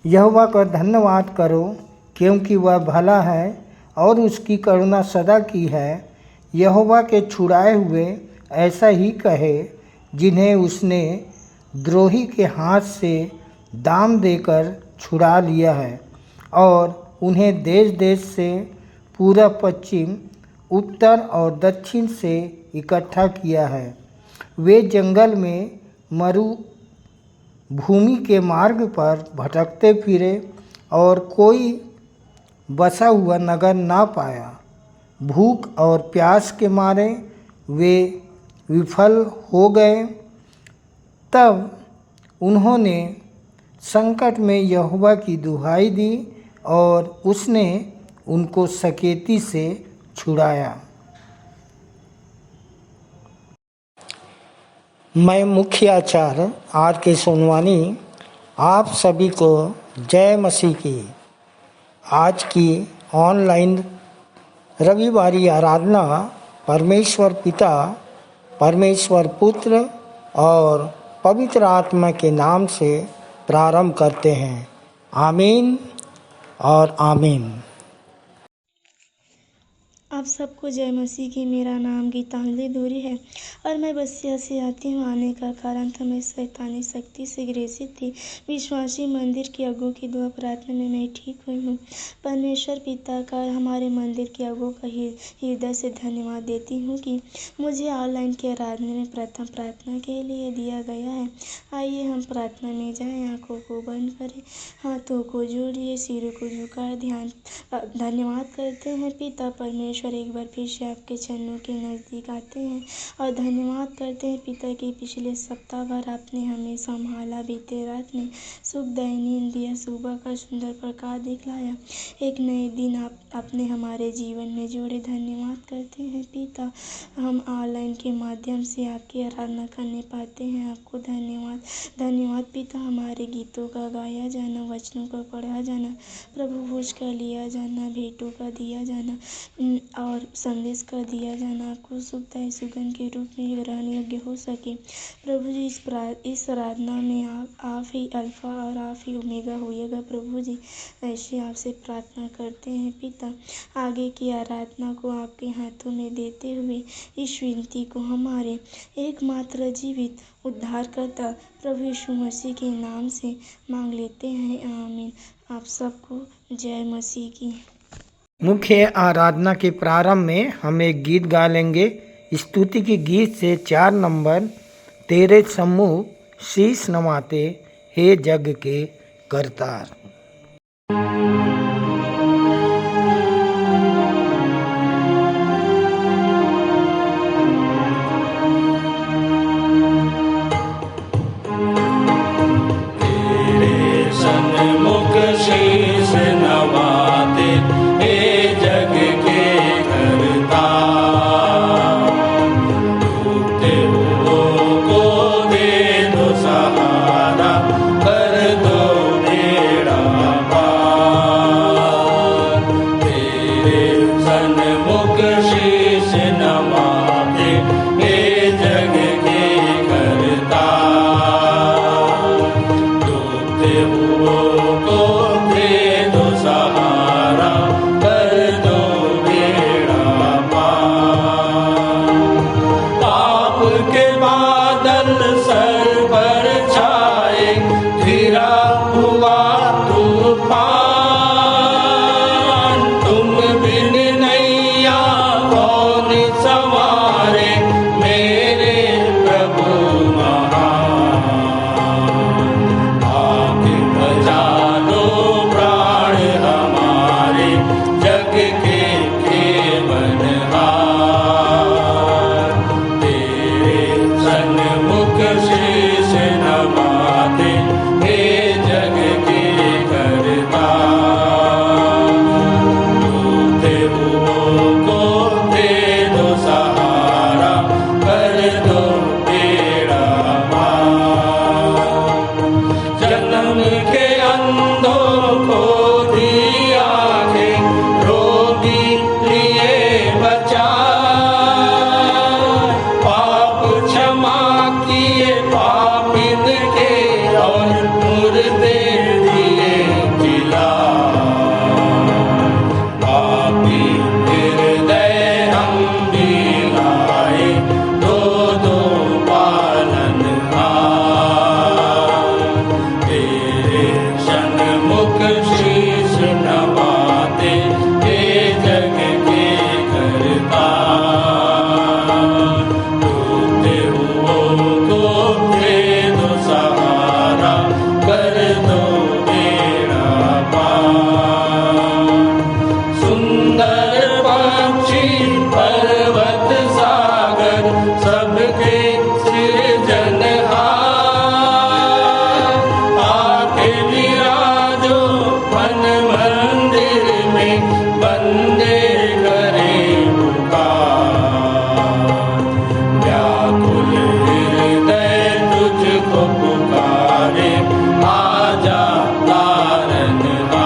यहोवा का धन्यवाद करो, क्योंकि वह भला है और उसकी करुणा सदा की है। यहोवा के छुड़ाए हुए ऐसा ही कहे, जिन्हें उसने द्रोही के हाथ से दाम देकर छुड़ा लिया है और उन्हें देश देश से, पूरब पश्चिम, उत्तर और दक्षिण से इकट्ठा किया है। वे जंगल में मरुभूमि के मार्ग पर भटकते फिरे और कोई बसा हुआ नगर ना पाया। भूख और प्यास के मारे वे विफल हो गए। तब उन्होंने संकट में यहोवा की दुहाई दी और उसने उनको सकेती से छुड़ाया। मैं मुख्य आचार्य R.K. सोनवानी आप सभी को जय मसीह की। आज की ऑनलाइन रविवारी आराधना परमेश्वर पिता, परमेश्वर पुत्र और पवित्र आत्मा के नाम से प्रारंभ करते हैं। आमीन और आमीन। आप सबको जय मसीह की। मेरा नाम गीतांजलि धूरी है और मैं बसिया से आती हूँ। आने का कारण था मैं शैतानी शक्ति से ग्रसित थी। विश्वासी मंदिर की अगुओं की दुआ प्रार्थना में मैं ठीक हुई हूँ। परमेश्वर पिता का, हमारे मंदिर के अगुओं का हृदय से धन्यवाद देती हूँ कि मुझे ऑनलाइन की आराधना में प्रथम प्रार्थना के लिए दिया गया है। आइए हम प्रार्थना में जाएं। आंखों को बंद करें, हाथों को जोड़िए, सिरों को झुकाए धन्यवाद करते हैं। पिता परमेश्वर, एक बार फिर से आपके चरणों के नज़दीक आते हैं और धन्यवाद करते हैं पिता कि पिछले सप्ताह भर आपने हमें संभाला। बीते रात में सुखदायी नींद दिया, सुबह का सुंदर प्रकाश दिखलाया, एक नए दिन आपने हमारे जीवन में जोड़े। धन्यवाद करते हैं पिता, हम ऑनलाइन के माध्यम से आपकी आराधना करने पाते हैं। आपको धन्यवाद पिता। हमारे गीतों का गाया जाना, वचनों का पढ़ा जाना, प्रभु भोज का लिया जाना, भेंटों का दिया जाना और संदेश का दिया जाना आपको सुखदायी सुगंध के रूप में ग्रहण योग्य हो सके। प्रभु जी, इस आराधना में आप ही अल्फा और आप ही ओमेगा होइएगा। प्रभु जी, ऐसे आपसे प्रार्थना करते हैं पिता। आगे की आराधना को आपके हाथों में देते हुए इस विनती को हमारे एकमात्र जीवित उद्धारकर्ता प्रभु यीशु मसीह के नाम से मांग लेते हैं। आमीन। आप सबको जय मसीह की। मुख्य आराधना के प्रारंभ में हम एक गीत गा लेंगे। स्तुति के गीत से 4 नंबर, तेरे सम्मुख शीश नवाते हे जग के करतार। शीश नवाते हे जग के करता। में बंदे करे पुकार, व्याकुल हृदय तुझको पुकारे, आजा तारनहार।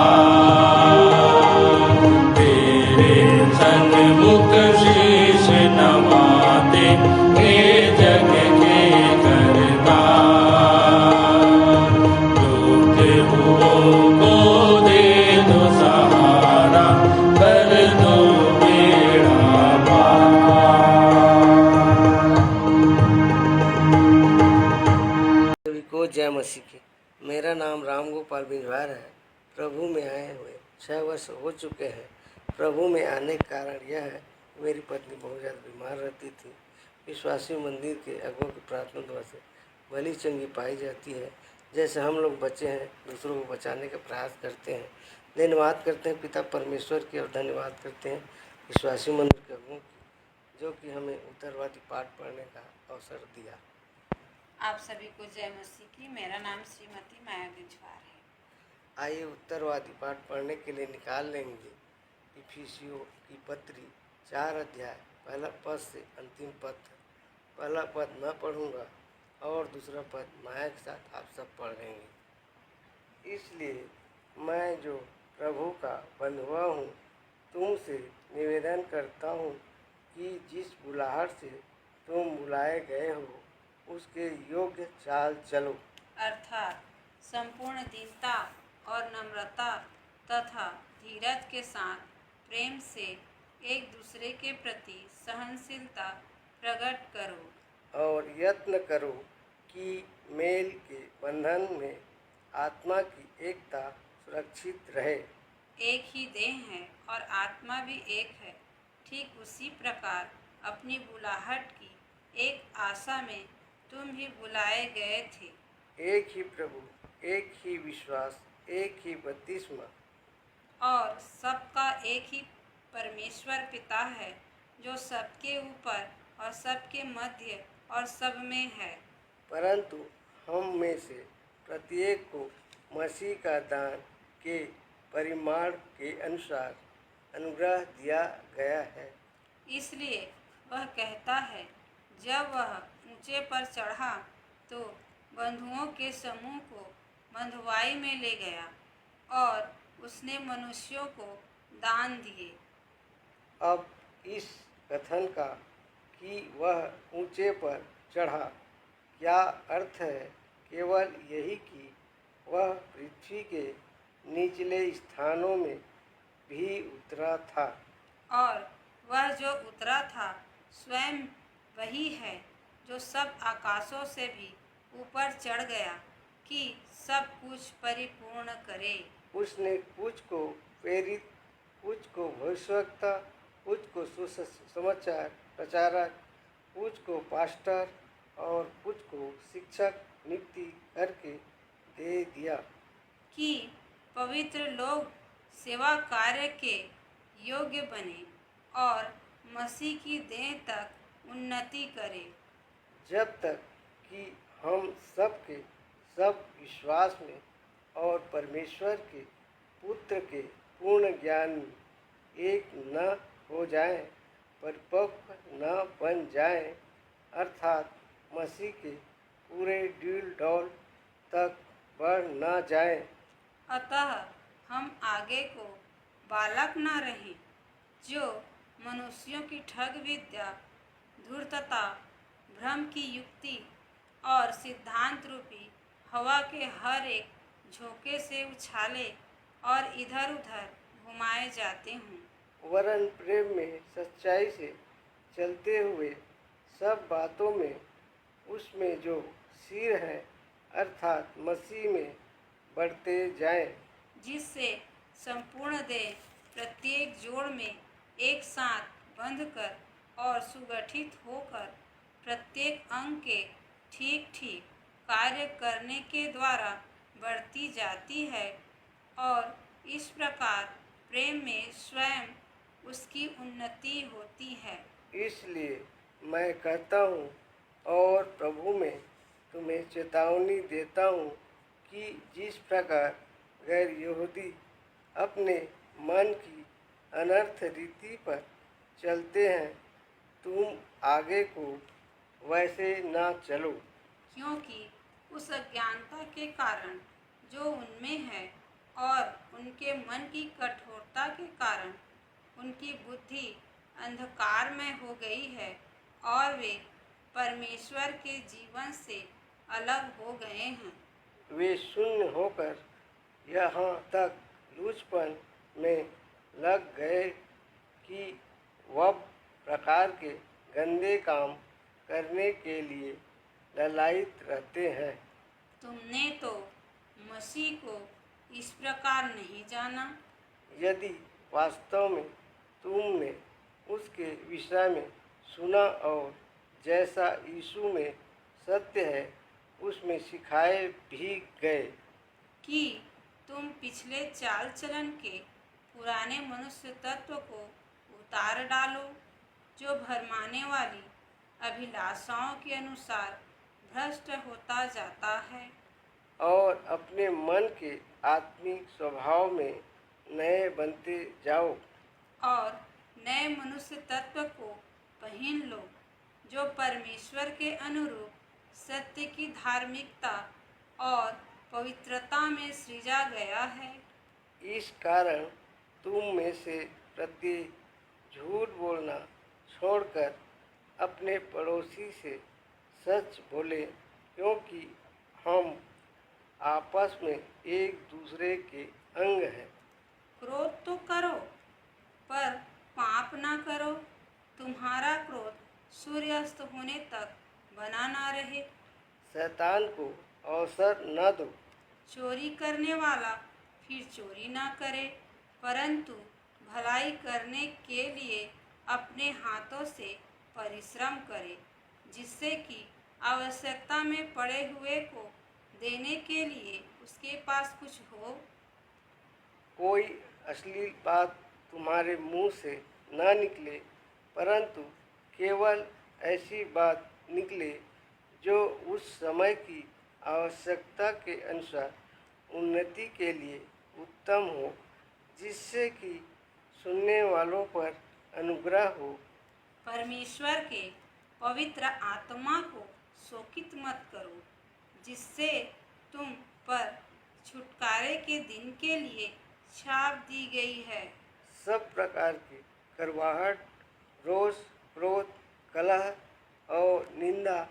तेरे सन्मुख शीश नवाते, हे जग के करतार। दुख को दे दो सहारा, कर दो बेड़ा पार। सभी को जय मसीह की। मेरा नाम राम गोपाल बिंजवार है। प्रभु में आए हुए 6 वर्ष हो चुके हैं। प्रभु में आने का कारण यह है, मेरी पत्नी बहुत ज़्यादा बीमार रहती थी। विश्वासी मंदिर के अगुओं की प्रार्थना द्वारा से भली चंगी पाई जाती है। जैसे हम लोग बच्चे हैं, दूसरों को बचाने का प्रयास करते हैं। धन्यवाद करते हैं पिता परमेश्वर की, और धन्यवाद करते हैं विश्वासी मंदिर के अगुओं की, जो कि हमें उत्तरवादी पाठ पढ़ने का अवसर दिया। आप सभी को जय मसीह की। मेरा नाम श्रीमती माया बिंजवार है। आइए उत्तरवादी पाठ पढ़ने के लिए निकाल लेंगे इफिसियों की पत्री 4 अध्याय, पहला पद से अंतिम पद तक। पहला पद मैं पढ़ूंगा और दूसरा पद माया के साथ आप सब पढ़ेंगे। इसलिए मैं जो प्रभु का बंधुआ हूँ, तुमसे निवेदन करता हूँ कि जिस बुलाहट से तुम बुलाए गए हो, उसके योग्य चाल चलो, अर्थात संपूर्ण दीनता और नम्रता तथा धीरज के साथ प्रेम से एक दूसरे के प्रति सहनशीलता प्रकट करो, और यत्न करो कि मेल के बंधन में आत्मा की एकता सुरक्षित रहे। एक ही देह है और आत्मा भी एक है, ठीक उसी प्रकार अपनी बुलाहट की एक आशा में तुम भी बुलाए गए थे। एक ही प्रभु, एक ही विश्वास, एक ही बपतिस्मा, और सबका एक ही परमेश्वर पिता है, जो सबके ऊपर और सबके मध्य और सब में है। परंतु हम में से प्रत्येक को मसीह का दान के परिमाण के अनुसार अनुग्रह दिया गया है। इसलिए वह कहता है, जब वह ऊंचे पर चढ़ा तो बंधुओं के समूह को बंधुआई में ले गया, और उसने मनुष्यों को दान दिए। अब इस कथन का कि वह ऊंचे पर चढ़ा क्या अर्थ है? केवल यही कि वह पृथ्वी के निचले स्थानों में भी उतरा था, और वह जो उतरा था स्वयं वही है जो सब आकाशों से भी ऊपर चढ़ गया कि सब कुछ परिपूर्ण करे। उसने कुछ को प्रेरित, कुछ को भविष्यवक्ता, कुछ को सुसमाचार प्रचारक, कुछ को पास्टर और कुछ को शिक्षक नियुक्ति करके दे दिया, कि पवित्र लोग सेवा कार्य के योग्य बने और मसीह की देह तक उन्नति करें, जब तक कि हम सब के सब विश्वास में और परमेश्वर के पुत्र के पूर्ण ज्ञान में एक न हो जाएं, परिपक्व न बन जाएं, अर्थात मसीह के पूरे डील डॉल तक बढ़ न जाएं। अतः हम आगे को बालक न रहें, जो मनुष्यों की ठग विद्या, धूर्तता, भ्रम की युक्ति और सिद्धांत रूपी हवा के हर एक झोंके से उछाले और इधर उधर घुमाए जाते हों, वरन प्रेम में सच्चाई से चलते हुए सब बातों में उसमें जो सिर है, अर्थात मसीह में बढ़ते जाएं, जिससे संपूर्ण देह प्रत्येक जोड़ में एक साथ बंधकर और सुगठित होकर प्रत्येक अंग के ठीक ठीक कार्य करने के द्वारा बढ़ती जाती है, और इस प्रकार प्रेम में स्वयं उसकी उन्नति होती है। इसलिए मैं कहता हूँ और प्रभु में तुम्हें चेतावनी देता हूँ कि जिस प्रकार गैर यहूदी अपने मन की अनर्थ रीति पर चलते हैं, तुम आगे को वैसे ना चलो। क्योंकि उस अज्ञानता के कारण जो उनमें है और उनके मन की कठोरता के कारण उनकी बुद्धि अंधकार में हो गई है और वे परमेश्वर के जीवन से अलग हो गए हैं। वे शून्य होकर यहाँ तक लूचपन में लग गए कि वह प्रकार के गंदे काम करने के लिए ललायित रहते हैं। तुमने तो मसीह को इस प्रकार नहीं जाना। यदि वास्तव में तुमने उसके विषय में सुना और जैसा यीशु में सत्य है उसमें सिखाए भी गए कि तुम पिछले चाल चलन के पुराने मनुष्य तत्व को उतार डालो, जो भरमाने वाली अभिलाषाओं के अनुसार भ्रष्ट होता जाता है, और अपने मन के आत्मिक स्वभाव में नए बनते जाओ, और नए मनुष्य तत्व को पहन लो, जो परमेश्वर के अनुरूप सत्य की धार्मिकता और पवित्रता में सृजा गया है। इस कारण तुम में से प्रत्येक झूठ बोलना छोड़कर अपने पड़ोसी से सच बोले, क्योंकि हम आपस में एक दूसरे के अंग हैं। क्रोध तो करो पर पाप ना करो, तुम्हारा क्रोध सूर्यास्त होने तक बना ना रहे। शैतान को अवसर न दो। चोरी करने वाला फिर चोरी ना करे, परंतु भलाई करने के लिए अपने हाथों से परिश्रम करे, जिससे कि आवश्यकता में पड़े हुए को देने के लिए उसके पास कुछ हो। कोई अश्लील बात तुम्हारे मुंह से न निकले, परंतु केवल ऐसी बात निकले जो उस समय की आवश्यकता के अनुसार उन्नति के लिए उत्तम हो, जिससे कि सुनने वालों पर अनुग्रह हो। परमेश्वर के पवित्र आत्मा को शोकित मत करो, जिससे तुम पर छुटकारे के दिन के लिए छाप दी गई है। सब प्रकार की करवाहट, रोष, क्रोध, कलह और निंदा,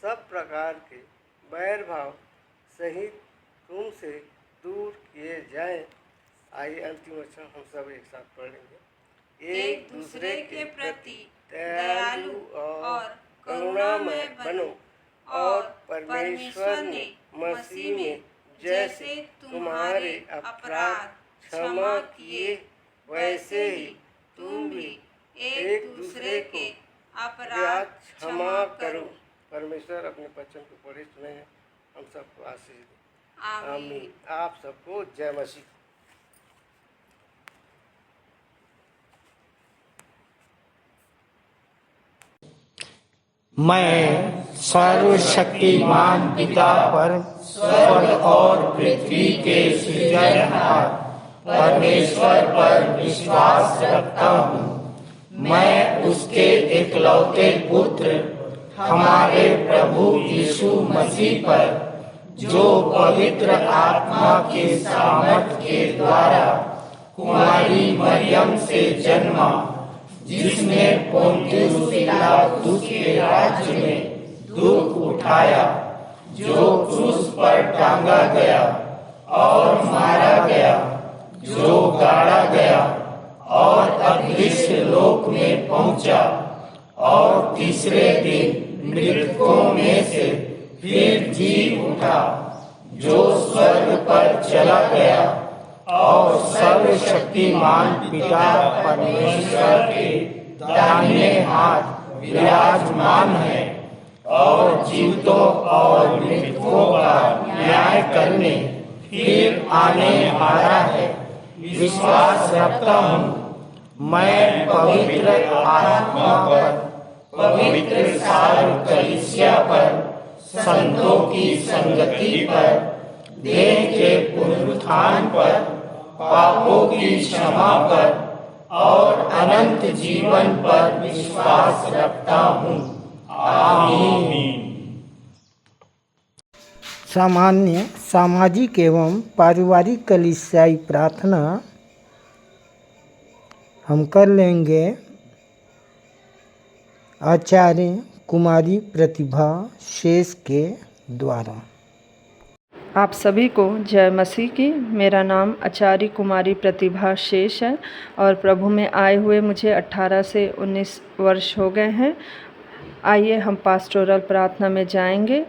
सब प्रकार के बैर भाव सहित तुमसे दूर किए जाएं। आइए अंतिम वचन हम सब एक साथ पढ़ लेंगे। एक दूसरे के प्रति दयालु और करुणामय बनो, और परमेश्वर ने मसीह में जैसे तुम्हारे अपराध क्षमा किए, वैसे ही तुम भी एक दूसरे के अपराध क्षमा करो। परमेश्वर अपने वचन को पढ़े सुने हम सबको आशीष दे। आमीन। आप सबको जय मसीह। मैं सर्वशक्तिमान पिता पर स्वर्ग और पृथ्वी के सृजनहार परमेश्वर पर विश्वास रखता हूँ। मैं उसके एकलौते पुत्र हमारे प्रभु यीशु मसीह पर, जो पवित्र आत्मा के सामर्थ के द्वारा कुमारी मरियम से जन्मा, जिसने पोंतियुस पिलातुस के राज्य में दुख उठाया, जो क्रूस पर टांगा गया और मारा गया, जो गाड़ा गया और अदृश्य लोक में पहुंचा, और तीसरे दिन मृतकों में से फिर जी उठा, जो स्वर्ग पर चला गया और सर्वशक्तिमान पिता परमेश्वर के दाहिने हाथ विराजमान है, और जीवितों और मृतकों का न्याय करने फिर आने वाला है। विश्वास रखता हूँ मैं पवित्र आत्मा पर, पवित्र सारी कलीसिया पर, संतों की संगति पर, देह के पुनरुत्थान पर, पापों की क्षमा पर और अनंत जीवन पर विश्वास रखता हूँ। आमीन। सामान्य सामाजिक एवं पारिवारिक कलीसियाई प्रार्थना हम कर लेंगे आचार्य कुमारी प्रतिभा शेष के द्वारा। आप सभी को जय मसीह की। मेरा नाम आचार्य कुमारी प्रतिभा शेष है और प्रभु में आए हुए मुझे 18 से 19 वर्ष हो गए हैं। आइए हम पास्टोरल प्रार्थना में जाएंगे।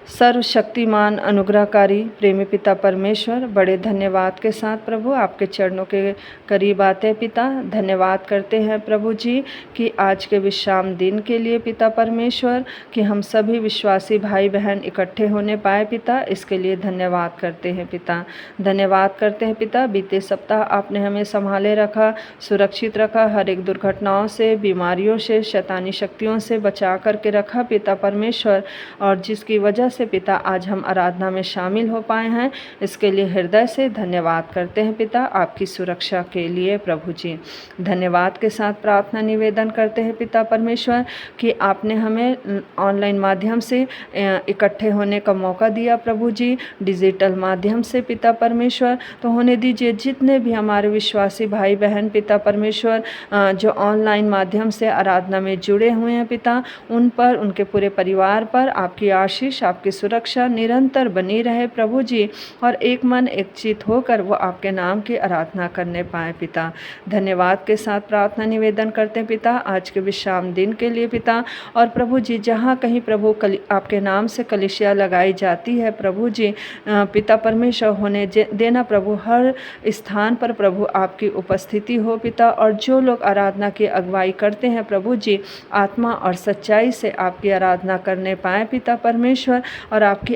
सर्वशक्तिमान अनुग्रहकारी प्रेमी पिता परमेश्वर, बड़े धन्यवाद के साथ प्रभु आपके चरणों के करीब आते हैं पिता। धन्यवाद करते हैं प्रभु जी कि आज के विश्राम दिन के लिए पिता परमेश्वर कि हम सभी विश्वासी भाई बहन इकट्ठे होने पाए पिता, इसके लिए धन्यवाद करते हैं पिता। धन्यवाद करते हैं पिता, बीते सप्ताह आपने हमें संभाले रखा, सुरक्षित रखा, हर एक दुर्घटनाओं से, बीमारियों से, शैतानी शक्तियों से बचा करके रखा पिता परमेश्वर, और जिसकी वजह से पिता आज हम आराधना में शामिल हो पाए हैं, इसके लिए हृदय से धन्यवाद करते हैं पिता, आपकी सुरक्षा के लिए प्रभु जी। धन्यवाद के साथ प्रार्थना निवेदन करते हैं पिता परमेश्वर कि आपने हमें ऑनलाइन माध्यम से इकट्ठे होने का मौका दिया प्रभु जी, डिजिटल माध्यम से पिता परमेश्वर। तो होने दीजिए जितने भी हमारे विश्वासी भाई बहन पिता परमेश्वर जो ऑनलाइन माध्यम से आराधना में जुड़े हुए हैं पिता, उन पर, उनके पूरे परिवार पर आपकी आशीष, आपकी सुरक्षा निरंतर बनी रहे प्रभु जी, और एक मन एक चित होकर वो आपके नाम की आराधना करने पाए पिता। धन्यवाद के साथ प्रार्थना निवेदन करते हैं पिता आज के विश्राम दिन के लिए पिता। और प्रभु जी जहाँ कहीं प्रभु आपके नाम से कलीसिया लगाई जाती है प्रभु जी, पिता परमेश्वर होने देना प्रभु, हर स्थान पर प्रभु आपकी उपस्थिति हो पिता। और जो लोग आराधना की अगुवाई करते हैं प्रभु जी, आत्मा और सच्चाई से आपकी आराधना करने पाए पिता परमेश्वर, और आपकी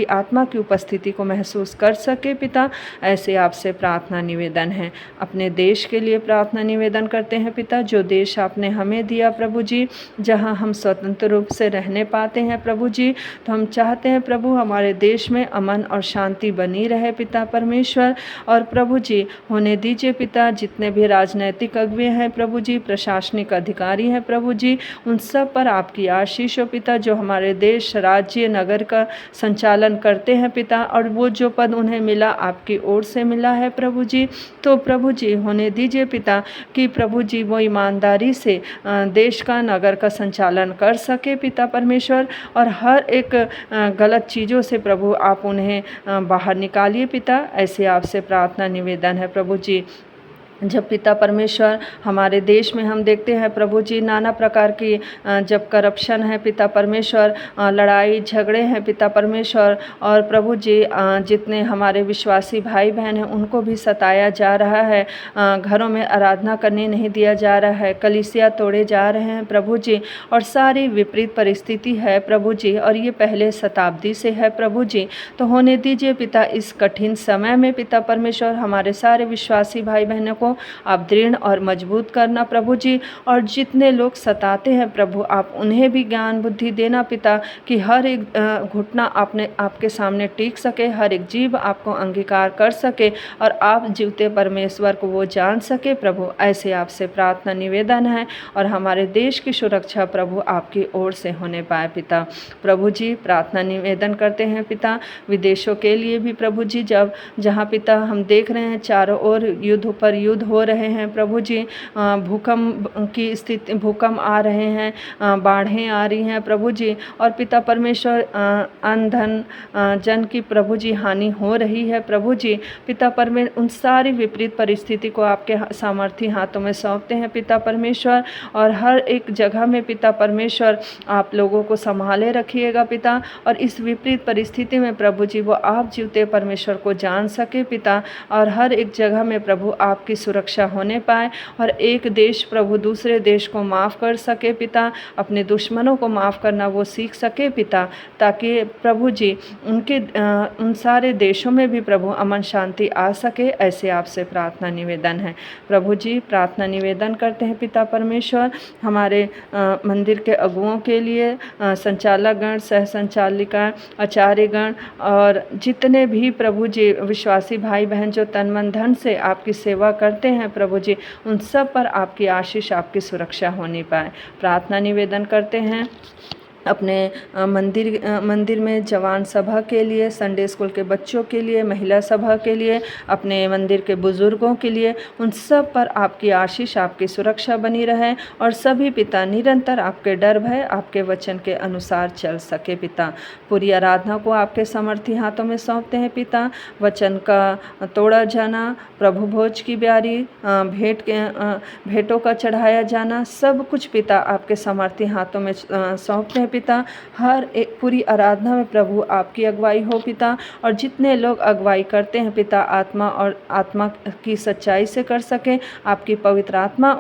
आत्मा की उपस्थिति को महसूस कर सके पिता, ऐसे आपसे प्रार्थना निवेदन है। अपने देश के लिए प्रार्थना निवेदन करते हैं पिता, जो देश आपने हमें दिया प्रभु जी, जहां हम स्वतंत्र रूप से रहने पाते हैं प्रभु जी, तो हम चाहते हैं प्रभु हमारे देश में अमन और शांति बनी रहे पिता परमेश्वर। और प्रभु जी होने दीजिए पिता, जितने भी राजनैतिक अगुवे हैं प्रभु जी, प्रशासनिक अधिकारी हैं प्रभु जी, उन सब पर आपकी आशीष हो पिता, जो हमारे देश, राज्य, नगर का संचालन करते हैं पिता, और वो जो पद उन्हें मिला आपकी ओर से मिला है प्रभु जी। तो प्रभु जी होने दीजिए पिता कि प्रभु जी वो ईमानदारी से देश का, नगर का संचालन कर सके पिता परमेश्वर, और हर एक गलत चीज़ों से प्रभु आप उन्हें बाहर निकालिए पिता, ऐसे आपसे प्रार्थना निवेदन है प्रभु जी। जब पिता परमेश्वर हमारे देश में हम देखते हैं प्रभु जी नाना प्रकार की जब करप्शन है पिता परमेश्वर, लड़ाई झगड़े हैं पिता परमेश्वर, और प्रभु जी जितने हमारे विश्वासी भाई बहन हैं उनको भी सताया जा रहा है, घरों में आराधना करने नहीं दिया जा रहा है, कलीसिया तोड़े जा रहे हैं प्रभु जी, और सारी विपरीत परिस्थिति है प्रभु जी, और ये पहले शताब्दी से है प्रभु जी। तो होने दीजिए पिता इस कठिन समय में पिता परमेश्वर हमारे सारे विश्वासी भाई बहनों को आप दृढ़ और मजबूत करना प्रभु जी, और जितने लोग सताते हैं प्रभु आप उन्हें भी ज्ञान बुद्धि देना पिता, कि हर एक घुटना आपके सामने टिक सके, हर एक जीव आपको अंगीकार कर सके, और आप जीवते परमेश्वर को वो जान सके प्रभु, ऐसे आपसे प्रार्थना निवेदन है। और हमारे देश की सुरक्षा प्रभु आपकी ओर से होने पाए पिता। प्रभु जी प्रार्थना निवेदन करते हैं पिता विदेशों के लिए भी प्रभु जी, जहाँ पिता हम देख रहे हैं चारों ओर युद्ध पर युद्ध हो रहे हैं प्रभु जी, भूकंप की स्थिति, भूकंप आ रहे हैं, बाढ़ें आ रही हैं प्रभु जी, और पिता परमेश्वर अन्न धन जन की प्रभु जी हानि हो रही है प्रभु जी। पिता परमेश्वर उन सारी विपरीत परिस्थिति को आपके सामर्थी हाथों में सौंपते हैं पिता परमेश्वर, और हर एक जगह में पिता परमेश्वर आप लोगों को संभाले रखिएगा पिता, और इस विपरीत परिस्थिति में प्रभु जी वो आप जीवते परमेश्वर को जान सके पिता, और हर एक जगह में प्रभु आपकी सुरक्षा होने पाए और एक देश प्रभु दूसरे देश को माफ़ कर सके पिता, अपने दुश्मनों को माफ़ करना वो सीख सके पिता, ताकि प्रभु जी उन सारे देशों में भी प्रभु अमन शांति आ सके। ऐसे आपसे प्रार्थना निवेदन है प्रभु जी। प्रार्थना निवेदन करते हैं पिता परमेश्वर हमारे मंदिर के अगुओं के लिए, संचालकगण, सह संचालिका, आचार्यगण और जितने भी प्रभु जी विश्वासी भाई बहन जो तन मन धन से आपकी सेवा करते हैं प्रभु जी, उन सब पर आपकी आशीष, आपकी सुरक्षा होनी पाए। प्रार्थना निवेदन करते हैं अपने मंदिर में जवान सभा के लिए, संडे स्कूल के बच्चों के लिए, महिला सभा के लिए, अपने मंदिर के बुजुर्गों के लिए, उन सब पर आपकी आशीष, आपकी सुरक्षा बनी रहे और सभी पिता निरंतर आपके डर भय, आपके वचन के अनुसार चल सके पिता। पूरी आराधना को आपके समर्थी हाथों में सौंपते हैं पिता। वचन का तोड़ा जाना, प्रभु भोज की ब्यारी, भेंटों का चढ़ाया जाना, सब कुछ पिता आपके समर्थी हाथों में सौंपते हैं पिता। हर एक पूरी आराधना में प्रभु आपकी अगुवाई हो पिता, और जितने लोग अगुवाई करते हैं पिता आत्मा की सच्चाई से कर सके, आपकी पवित्र आत्मा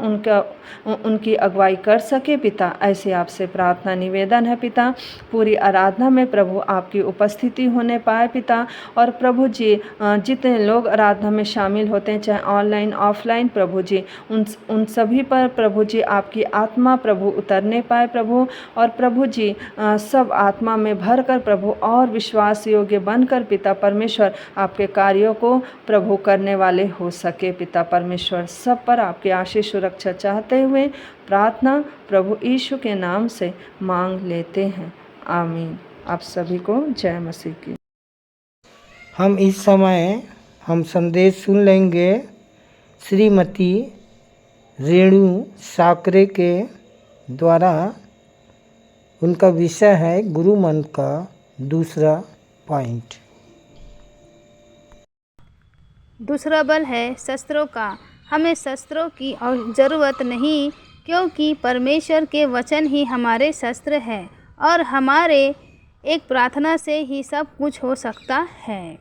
उनकी अगुवाई कर सके पिता। ऐसे आपसे प्रार्थना निवेदन है पिता। पूरी आराधना में प्रभु आपकी उपस्थिति होने पाए पिता, और प्रभु जी जितने लोग आराधना में शामिल होते हैं, चाहे ऑनलाइन ऑफलाइन, प्रभु जी उन सभी पर प्रभु जी आपकी आत्मा प्रभु उतरने पाए प्रभु, और प्रभु जी सब आत्मा में भर कर प्रभु और विश्वास योग्य बनकर पिता परमेश्वर आपके कार्यों को प्रभु करने वाले हो सके पिता परमेश्वर। सब पर आपकी आशीष सुरक्षा चाहते हुए प्रार्थना प्रभु यीशु के नाम से मांग लेते हैं, आमीन। आप सभी को जय मसीह की। हम इस समय संदेश सुन लेंगे श्रीमती रेणु साकरे के द्वारा। उनका विषय है गुरु मंत्र का दूसरा पॉइंट। दूसरा बल है शस्त्रों का। हमें शस्त्रों की ज़रूरत नहीं, क्योंकि परमेश्वर के वचन ही हमारे शस्त्र हैं और हमारे एक प्रार्थना से ही सब कुछ हो सकता है।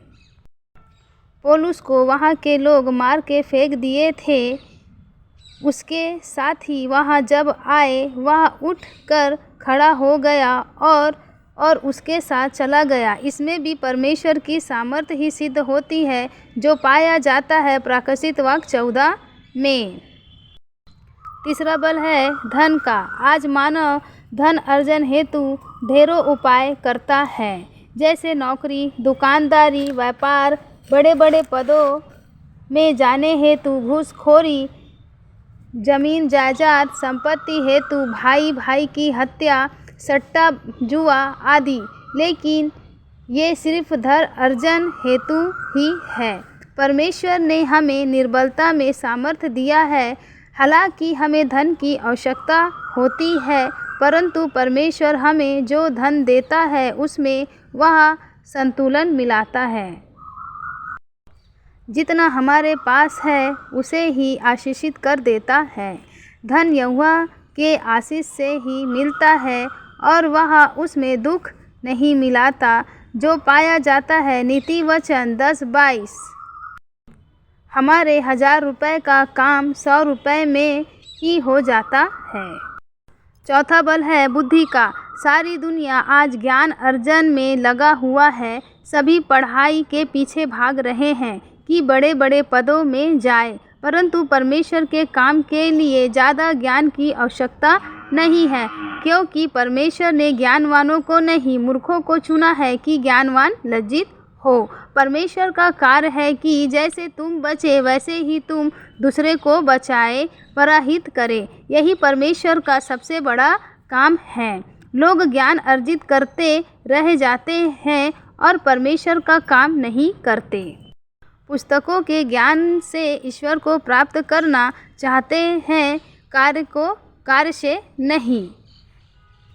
पौलुस को वहाँ के लोग मार के फेंक दिए थे। उसके साथ ही वहाँ जब आए, वह उठ कर खड़ा हो गया और उसके साथ चला गया। इसमें भी परमेश्वर की सामर्थ्य ही सिद्ध होती है, जो पाया जाता है प्रकाशित वाक्य 14 में। तीसरा बल है धन का। आज मानव धन अर्जन हेतु ढेरों उपाय करता है, जैसे नौकरी, दुकानदारी, व्यापार, बड़े बड़े पदों में जाने हेतु घूसखोरी, जमीन जायदाद संपत्ति हेतु भाई भाई की हत्या, सट्टा जुआ आदि। लेकिन ये सिर्फ धन अर्जन हेतु ही है। परमेश्वर ने हमें निर्बलता में सामर्थ्य दिया है। हालांकि हमें धन की आवश्यकता होती है, परंतु परमेश्वर हमें जो धन देता है उसमें वह संतुलन मिलाता है। जितना हमारे पास है उसे ही आशीषित कर देता है। धन यहोवा के आशीष से ही मिलता है और वह उसमें दुख नहीं मिलाता, जो पाया जाता है। नीति वचन 10:22। हमारे 1000 रुपये का काम 100 रुपये में ही हो जाता है। चौथा बल है बुद्धि का। सारी दुनिया आज ज्ञान अर्जन में लगा हुआ है। सभी पढ़ाई के पीछे भाग रहे हैं कि बड़े बड़े पदों में जाए, परंतु परमेश्वर के काम के लिए ज़्यादा ज्ञान की आवश्यकता नहीं है, क्योंकि परमेश्वर ने ज्ञानवानों को नहीं मूर्खों को चुना है कि ज्ञानवान लज्जित हो। परमेश्वर का कार्य है कि जैसे तुम बचे वैसे ही तुम दूसरे को बचाए, पराहित करे। यही परमेश्वर का सबसे बड़ा काम है। लोग ज्ञान अर्जित करते रह जाते हैं और परमेश्वर का काम नहीं करते। पुस्तकों के ज्ञान से ईश्वर को प्राप्त करना चाहते हैं, कार्य से नहीं।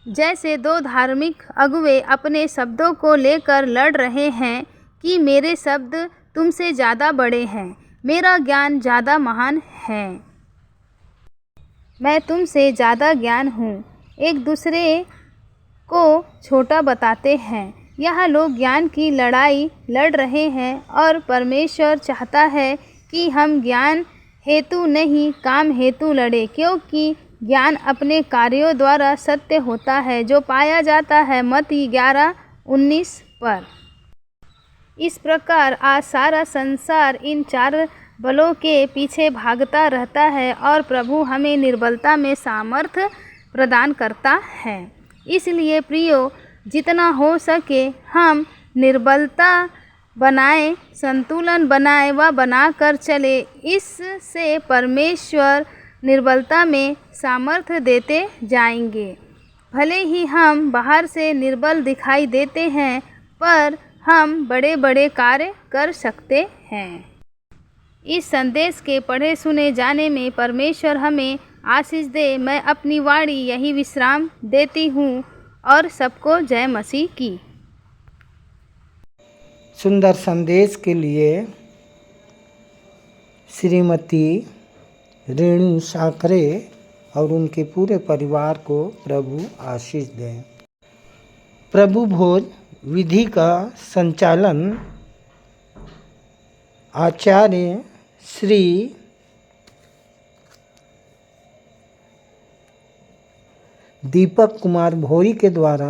जैसे दो धार्मिक अगुवे अपने शब्दों को लेकर लड़ रहे हैं कि मेरे शब्द तुमसे ज़्यादा बड़े हैं, मेरा ज्ञान ज़्यादा महान है, मैं तुमसे ज़्यादा ज्ञान हूँ। एक दूसरे को छोटा बताते हैं। यह लोग ज्ञान की लड़ाई लड़ रहे हैं और परमेश्वर चाहता है कि हम ज्ञान हेतु नहीं काम हेतु लड़े, क्योंकि ज्ञान अपने कार्यों द्वारा सत्य होता है जो पाया जाता है। मत्ती 11:19 पर। इस प्रकार आज सारा संसार इन चार बलों के पीछे भागता रहता है और प्रभु हमें निर्बलता में सामर्थ्य प्रदान करता है। इसलिए प्रियो, जितना हो सके हम निर्बलता बनाए, संतुलन बनाए व बनाकर चले। इससे परमेश्वर निर्बलता में सामर्थ्य देते जाएंगे। भले ही हम बाहर से निर्बल दिखाई देते हैं, पर हम बड़े बड़े कार्य कर सकते हैं। इस संदेश के पढ़े सुने जाने में परमेश्वर हमें आशीष दे। मैं अपनी वाणी यही विश्राम देती हूँ और सबको जय मसीह की। सुंदर संदेश के लिए श्रीमती रेणु साकरे और उनके पूरे परिवार को प्रभु आशीष दें। प्रभु भोज विधि का संचालन आचार्य श्री दीपक कुमार भोई के द्वारा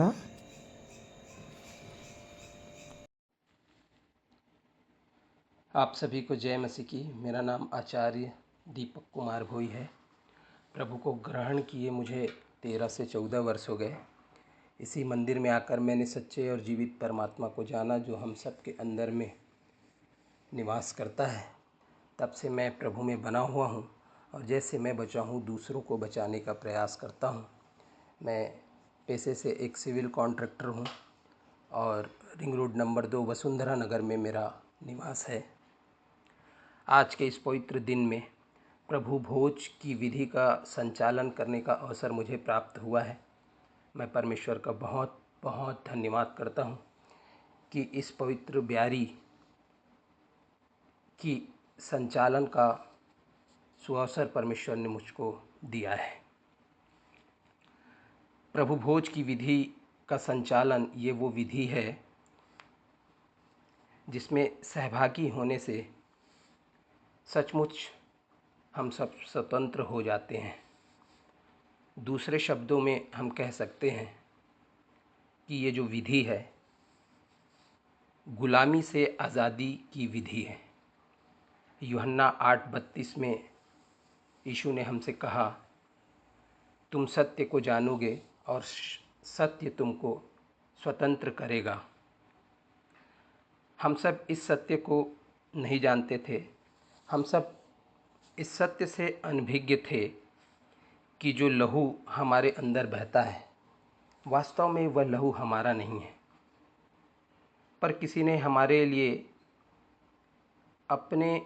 आप सभी को जय मसीह की। मेरा नाम आचार्य दीपक कुमार भोई है। प्रभु को ग्रहण किए मुझे 13 से 14 वर्ष हो गए। इसी मंदिर में आकर मैंने सच्चे और जीवित परमात्मा को जाना, जो हम सब के अंदर में निवास करता है। तब से मैं प्रभु में बना हुआ हूँ और जैसे मैं बचा हूँ दूसरों को बचाने का प्रयास करता हूँ। मैं पेशे से एक सिविल कॉन्ट्रैक्टर हूँ और रिंग रोड नंबर 2 वसुंधरा नगर में मेरा निवास है। आज के इस पवित्र दिन में प्रभु भोज की विधि का संचालन करने का अवसर मुझे प्राप्त हुआ है। मैं परमेश्वर का बहुत बहुत धन्यवाद करता हूँ कि इस पवित्र ब्यारी की संचालन का सुअवसर परमेश्वर ने मुझको दिया है। प्रभु भोज की विधि का संचालन ये वो विधि है जिसमें सहभागी होने से सचमुच हम सब स्वतंत्र हो जाते हैं। दूसरे शब्दों में हम कह सकते हैं कि ये जो विधि है गुलामी से आज़ादी की विधि है। यूहन्ना 8:32 में यीशु ने हमसे कहा, तुम सत्य को जानोगे और सत्य तुमको स्वतंत्र करेगा। हम सब इस सत्य को नहीं जानते थे। हम सब इस सत्य से अनभिज्ञ थे कि जो लहू हमारे अंदर बहता है वास्तव में वह लहू हमारा नहीं है, पर किसी ने हमारे लिए अपने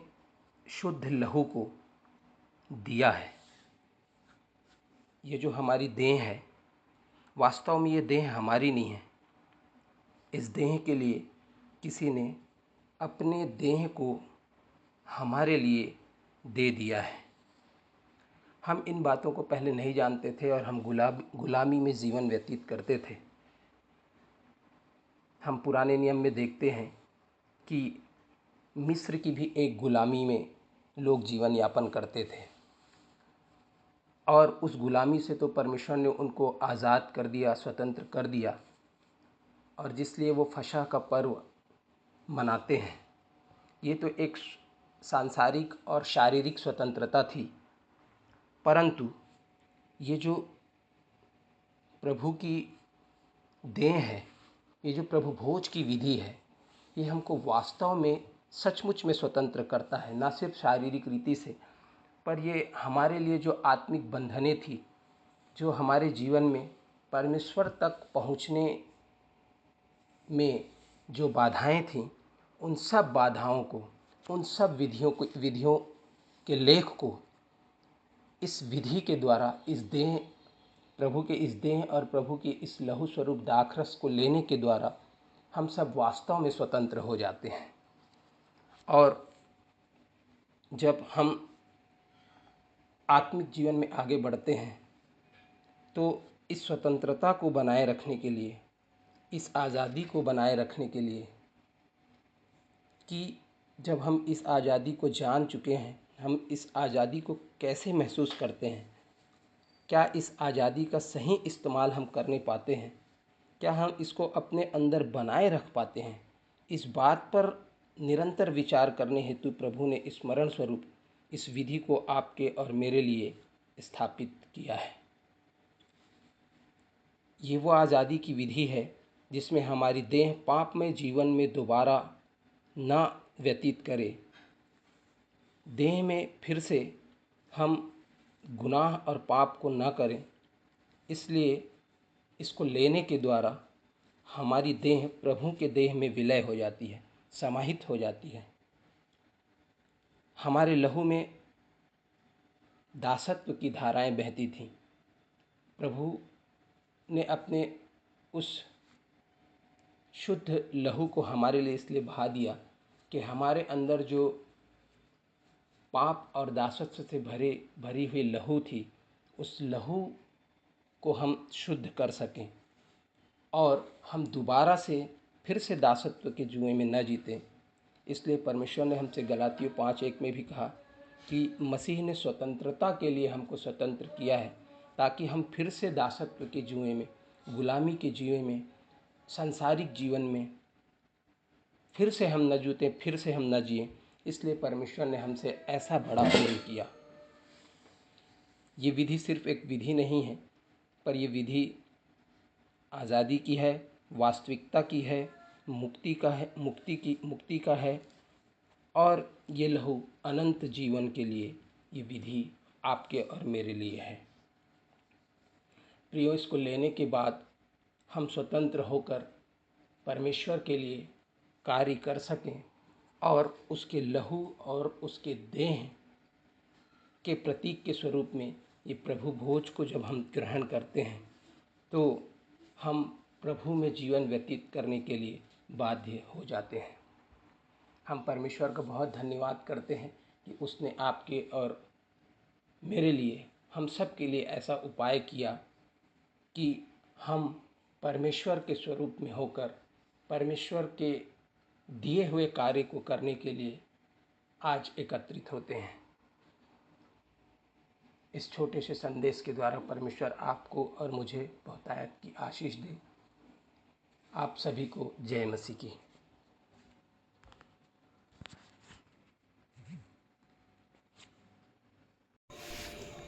शुद्ध लहू को दिया है। ये जो हमारी देह है वास्तव में ये देह हमारी नहीं है। इस देह के लिए किसी ने अपने देह को हमारे लिए दे दिया है। हम इन बातों को पहले नहीं जानते थे और हम गुलामी में जीवन व्यतीत करते थे। हम पुराने नियम में देखते हैं कि मिस्र की भी एक गुलामी में लोग जीवन यापन करते थे और उस गुलामी से तो परमेश्वर ने उनको आज़ाद कर दिया, स्वतंत्र कर दिया, और जिसलिए वो फसह का पर्व मनाते हैं। ये तो एक सांसारिक और शारीरिक स्वतंत्रता थी, परंतु ये जो प्रभु की देह है, ये जो प्रभु भोज की विधि है, ये हमको वास्तव में सचमुच में स्वतंत्र करता है। ना सिर्फ शारीरिक रीति से, पर ये हमारे लिए जो आत्मिक बंधनें थी, जो हमारे जीवन में परमेश्वर तक पहुँचने में जो बाधाएं थीं, उन सब बाधाओं को, उन सब विधियों के लेख को इस विधि के द्वारा, इस देह, प्रभु के इस देह और प्रभु की इस लहू स्वरूप दाखरस को लेने के द्वारा हम सब वास्तव में स्वतंत्र हो जाते हैं। और जब हम आत्मिक जीवन में आगे बढ़ते हैं तो इस स्वतंत्रता को बनाए रखने के लिए, इस आज़ादी को बनाए रखने के लिए, कि जब हम इस आज़ादी को जान चुके हैं, हम इस आज़ादी को कैसे महसूस करते हैं? क्या इस आज़ादी का सही इस्तेमाल हम करने पाते हैं? क्या हम इसको अपने अंदर बनाए रख पाते हैं? इस बात पर निरंतर विचार करने हेतु प्रभु ने स्मरण स्वरूप इस विधि को आपके और मेरे लिए स्थापित किया है। ये वो आज़ादी की विधि है जिसमें हमारी देह पापमय जीवन में दोबारा ना व्यतीत करे। देह में फिर से हम गुनाह और पाप को न करें, इसलिए इसको लेने के द्वारा हमारी देह प्रभु के देह में विलय हो जाती है, समाहित हो जाती है। हमारे लहू में दासत्व की धाराएं बहती थीं। प्रभु ने अपने उस शुद्ध लहू को हमारे लिए इसलिए बहा दिया कि हमारे अंदर जो पाप और दासत्व से भरी हुई लहू थी, उस लहू को हम शुद्ध कर सकें और हम दोबारा से फिर से दासत्व के जुए में न जीतें। इसलिए परमेश्वर ने हमसे गलातियों 5:1 में भी कहा कि मसीह ने स्वतंत्रता के लिए हमको स्वतंत्र किया है, ताकि हम फिर से दासत्व के जुए में, गुलामी के जुए में, सांसारिक जीवन में फिर से हम न जूतें, फिर से हम न जिएं। इसलिए परमेश्वर ने हमसे ऐसा बड़ा प्रेम किया। ये विधि सिर्फ एक विधि नहीं है, पर ये विधि आज़ादी की है, वास्तविकता की है, मुक्ति का है और ये लहू अनंत जीवन के लिए ये विधि आपके और मेरे लिए है। प्रियो, इसको लेने के बाद हम स्वतंत्र होकर परमेश्वर के लिए कार्य कर सकें और उसके लहू और उसके देह के प्रतीक के स्वरूप में ये प्रभु भोज को जब हम ग्रहण करते हैं तो हम प्रभु में जीवन व्यतीत करने के लिए बाध्य हो जाते हैं। हम परमेश्वर का बहुत धन्यवाद करते हैं कि उसने आपके और मेरे लिए, हम सब के लिए ऐसा उपाय किया कि हम परमेश्वर के स्वरूप में होकर परमेश्वर के दिए हुए कार्य को करने के लिए आज एकत्रित होते हैं। इस छोटे से संदेश के द्वारा परमेश्वर आपको और मुझे बहुतायत की आशीष दे। आप सभी को जय मसीह की।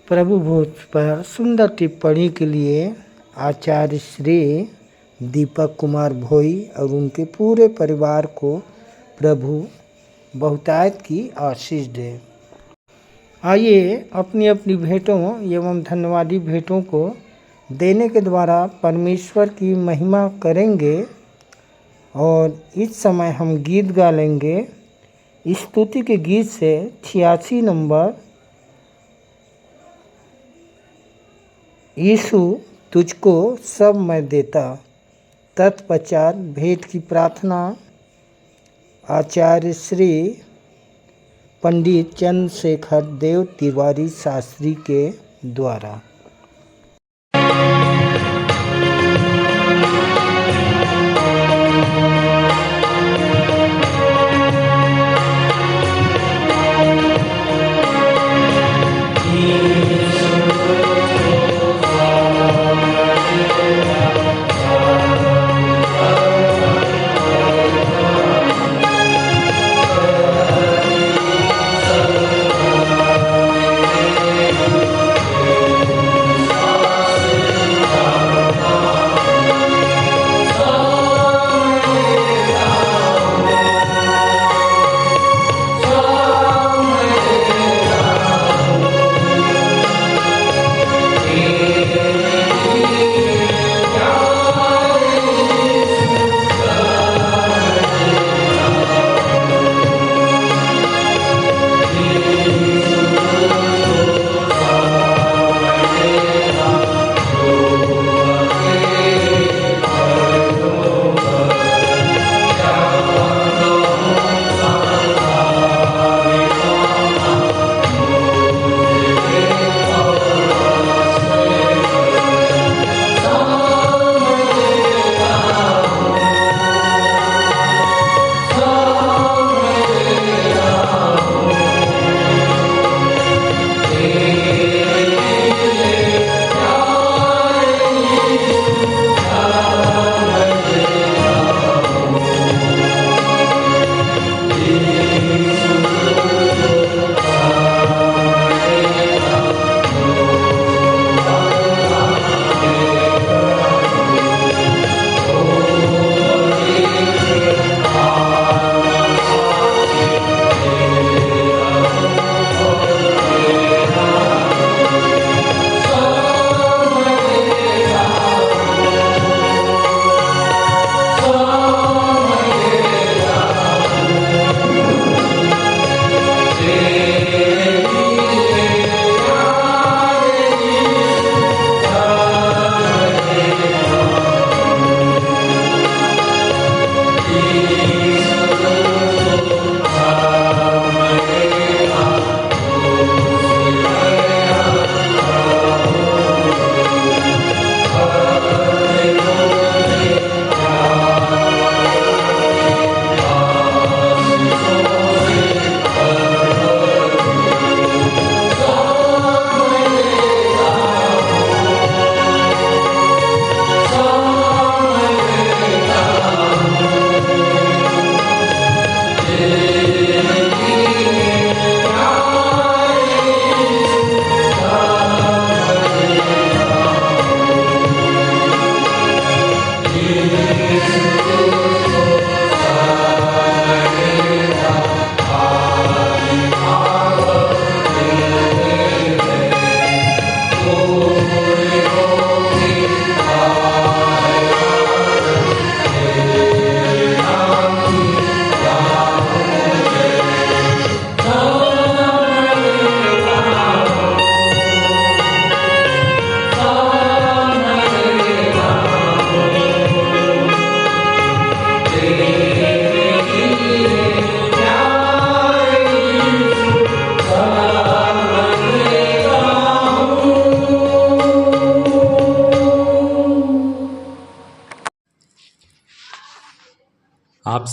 प्रभु भोज पर सुंदर टिप्पणी के लिए आचार्य श्री दीपक कुमार भोई और उनके पूरे परिवार को प्रभु बहुतायत की आशीष दे। आइए अपनी अपनी भेंटों एवं धन्यवादी भेंटों को देने के द्वारा परमेश्वर की महिमा करेंगे और इस समय हम गीत गा लेंगे। स्तुति के गीत से 86 नंबर, यीशु तुझको सब मैं देता। तत्पश्चात भेंट की प्रार्थना आचार्य श्री पंडित चंद्रशेखर देव तिवारी शास्त्री के द्वारा।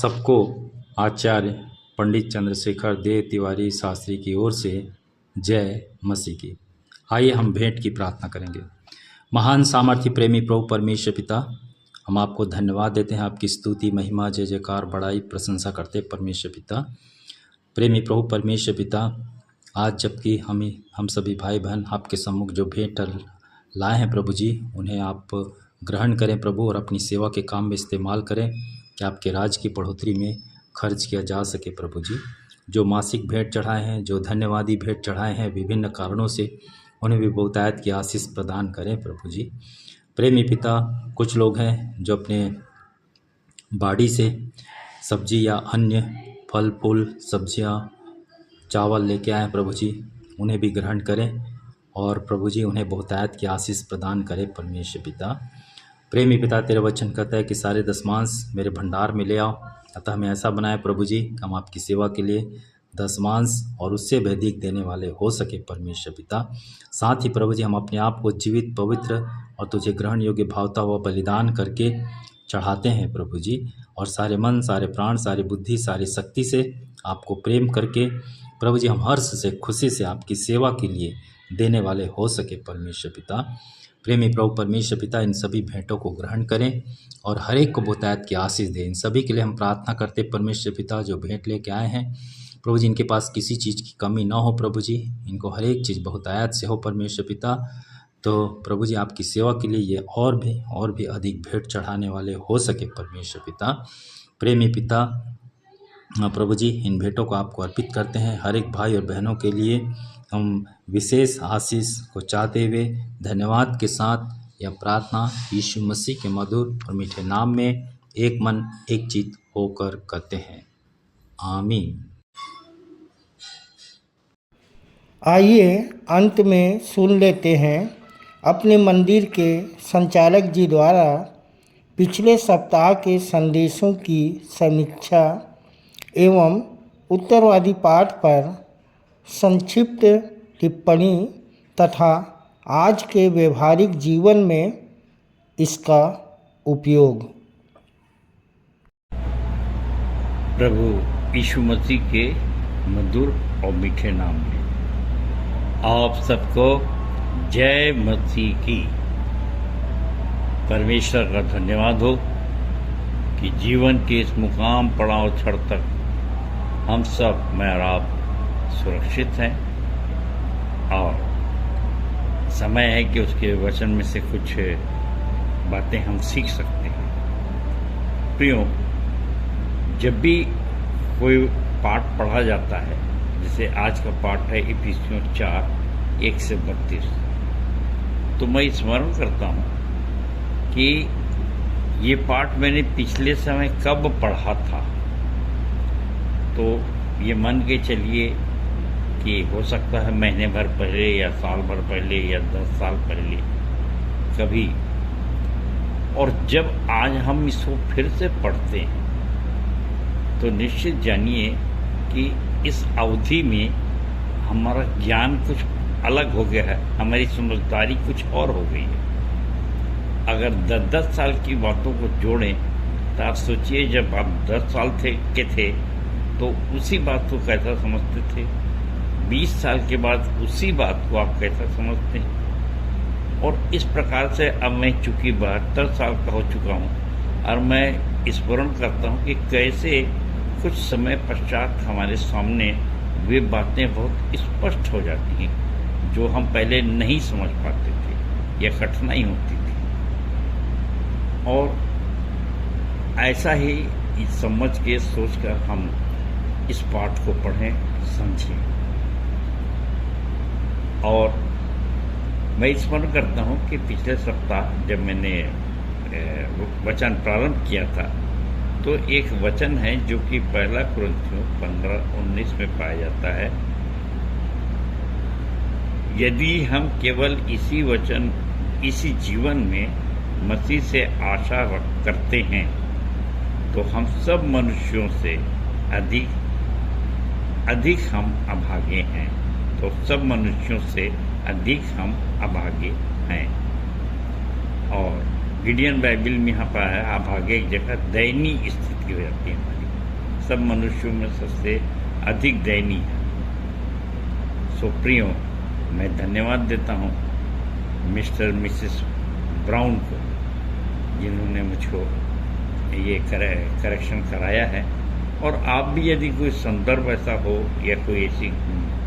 सबको आचार्य पंडित चंद्रशेखर देव तिवारी शास्त्री की ओर से जय मसीह की। आइए हम भेंट की प्रार्थना करेंगे। महान सामर्थ्य प्रेमी प्रभु परमेश्वर पिता, हम आपको धन्यवाद देते हैं, आपकी स्तुति महिमा जय जयकार बड़ाई प्रशंसा करते हैं परमेश्वर पिता। प्रेमी प्रभु परमेश्वर पिता, आज जबकि हम सभी भाई बहन आपके सम्मुख जो भेंट लाए हैं प्रभु जी, उन्हें आप ग्रहण करें प्रभु, और अपनी सेवा के काम में इस्तेमाल करें कि आपके राज की बढ़ोतरी में खर्च किया जा सके प्रभु जी। जो मासिक भेंट चढ़ाए हैं, जो धन्यवादी भेंट चढ़ाए हैं विभिन्न कारणों से, उन्हें भी बहुतायत की आशीष प्रदान करें प्रभु जी। प्रेमी पिता, कुछ लोग हैं जो अपने बाड़ी से सब्जी या अन्य फल फूल सब्जियां चावल लेके आए प्रभु जी, उन्हें भी ग्रहण करें और प्रभु जी उन्हें बहुतायत की आशीष प्रदान करें परमेश्वर पिता। प्रेमी पिता, तेरे वचन कहता है कि सारे दशमांश मेरे भंडार में ले आओ, अतः हमें ऐसा बनाए प्रभु जी कि हम आपकी सेवा के लिए दशमांश और उससे भी अधिक देने वाले हो सके परमेश्वर पिता। साथ ही प्रभु जी हम अपने आप को जीवित पवित्र और तुझे ग्रहण योग्य भावता हुआ बलिदान करके चढ़ाते हैं प्रभु जी, और सारे मन सारे प्राण सारी बुद्धि सारी शक्ति से आपको प्रेम करके प्रभु जी हम हर्ष से खुशी से आपकी सेवा के लिए देने वाले हो सके परमेश्वर पिता। प्रेमी प्रभु परमेश्वर पिता, इन सभी भेंटों को ग्रहण करें और हर एक को बहुतायत की आशीष दें। इन सभी के लिए हम प्रार्थना करते परमेश्वर पिता, जो भेंट लेके आए हैं प्रभु जी, इनके पास किसी चीज़ की कमी ना हो प्रभु जी, इनको हर एक चीज़ बहुतायत से हो परमेश्वर पिता। तो प्रभु जी आपकी सेवा के लिए ये और भी अधिक भेंट चढ़ाने वाले हो सके परमेश्वर पिता। प्रेमी पिता प्रभु जी, इन भेंटों को आपको अर्पित करते हैं। हर एक भाई और बहनों के लिए हम विशेष आशीष को चाहते हुए धन्यवाद के साथ यह प्रार्थना यीशु मसीह के मधुर और मीठे नाम में एक मन एक चित्त होकर करते हैं, आमीन। आइए अंत में सुन लेते हैं अपने मंदिर के संचालक जी द्वारा पिछले सप्ताह के संदेशों की समीक्षा एवं उत्तरवादी पाठ पर संक्षिप्त टिप्पणी तथा आज के व्यवहारिक जीवन में इसका उपयोग। प्रभु यीशु मसीह के मधुर और मीठे नाम में आप सबको जय मसीह की। परमेश्वर का धन्यवाद हो कि जीवन के इस मुकाम पड़ाव क्षण तक हम सब मैं और आप सुरक्षित हैं, और समय है कि उसके वचन में से कुछ बातें हम सीख सकते हैं। प्रियो, जब भी कोई पाठ पढ़ा जाता है, जैसे आज का पाठ है इफिसियों 4:1-32, तो मैं स्मरण करता हूँ कि ये पाठ मैंने पिछले समय कब पढ़ा था। तो ये मान के चलिए कि हो सकता है महीने भर पहले या साल भर पहले या 10 साल पहले कभी। और जब आज हम इसको फिर से पढ़ते हैं तो निश्चित जानिए कि इस अवधि में हमारा ज्ञान कुछ अलग हो गया है, हमारी समझदारी कुछ और हो गई है। अगर 10-10 साल की बातों को जोड़ें तो आप सोचिए, जब आप 10 साल के थे तो उसी बात को कैसा समझते थे, 20 साल के बाद उसी बात को आप कैसा समझते हैं। और इस प्रकार से अब मैं चूँकि 72 साल का हो चुका हूँ और मैं स्मरण करता हूँ कि कैसे कुछ समय पश्चात हमारे सामने वे बातें बहुत स्पष्ट हो जाती हैं जो हम पहले नहीं समझ पाते थे या कठिनाई होती थी। और ऐसा ही समझ के सोचकर हम इस पाठ को पढ़ें, समझें। और मैं स्मरण करता हूँ कि पिछले सप्ताह जब मैंने वचन प्रारंभ किया था तो एक वचन है जो कि 1 कुरिन्थियों 15:19 में पाया जाता है, यदि हम केवल इसी जीवन में मसीह से आशा करते हैं तो हम सब मनुष्यों से अधिक हम अभागे हैं। तो सब मनुष्यों से अधिक हम अभागे हैं। और गिडियन बाइबल में यहाँ पर है अभागे एक जगह दयनीय स्थिति हो जाती है हमारी। सब मनुष्यों में सबसे अधिक दयनीय है। सो प्रियो, मैं धन्यवाद देता हूँ मिस्टर मिसेस ब्राउन को, जिन्होंने मुझको ये करेक्शन कराया है। और आप भी यदि कोई संदर्भ ऐसा हो या कोई ऐसी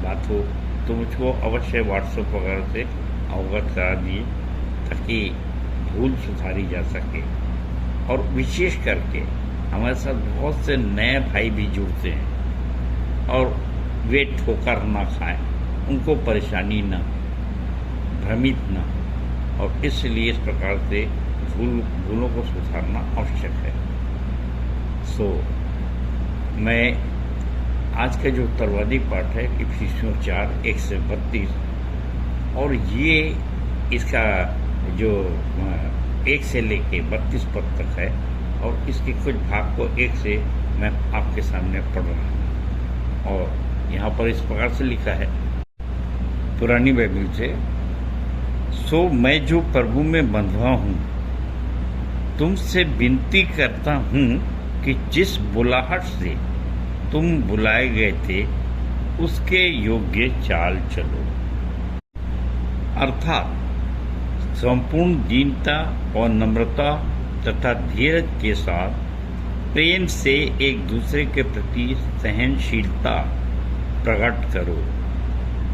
बात हो तो मुझको अवश्य व्हाट्सएप वगैरह से अवगत करा दिए, ताकि भूल सुधारी जा सके। और विशेष करके हमारे साथ बहुत से नए भाई भी जुड़ते हैं और वे ठोकर ना खाएं, उनको परेशानी ना, भ्रमित ना, और इसलिए इस प्रकार से भूलों को सुधारना आवश्यक है। सो मैं आज का जो उत्तरवादी पाठ है इफिसियों 4:1-32, और ये इसका जो 1 से लेके 32 पद तक है, और इसके कुछ भाग को 1 से मैं आपके सामने पढ़ रहा हूँ। और यहाँ पर इस प्रकार से लिखा है पुरानी बाइबल से, सो मैं जो प्रभु में बंधुआ हूँ तुमसे विनती करता हूँ कि जिस बुलाहट से तुम बुलाए गए थे उसके योग्य चाल चलो, अर्थात संपूर्ण दीनता और नम्रता तथा धीरज के साथ प्रेम से एक दूसरे के प्रति सहनशीलता प्रकट करो,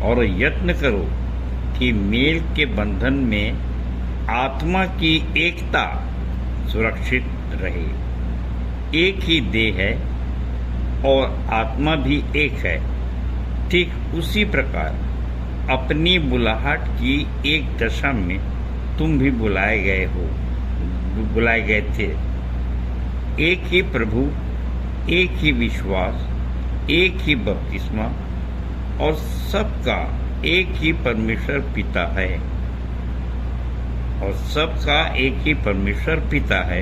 और यत्न करो कि मेल के बंधन में आत्मा की एकता सुरक्षित रहे। एक ही देह है और आत्मा भी एक है, ठीक उसी प्रकार अपनी बुलाहट की एक दशा में तुम भी बुलाए गए थे। एक ही प्रभु, एक ही विश्वास, एक ही बपतिस्मा, और सबका एक ही परमेश्वर पिता है, और सबका एक ही परमेश्वर पिता है,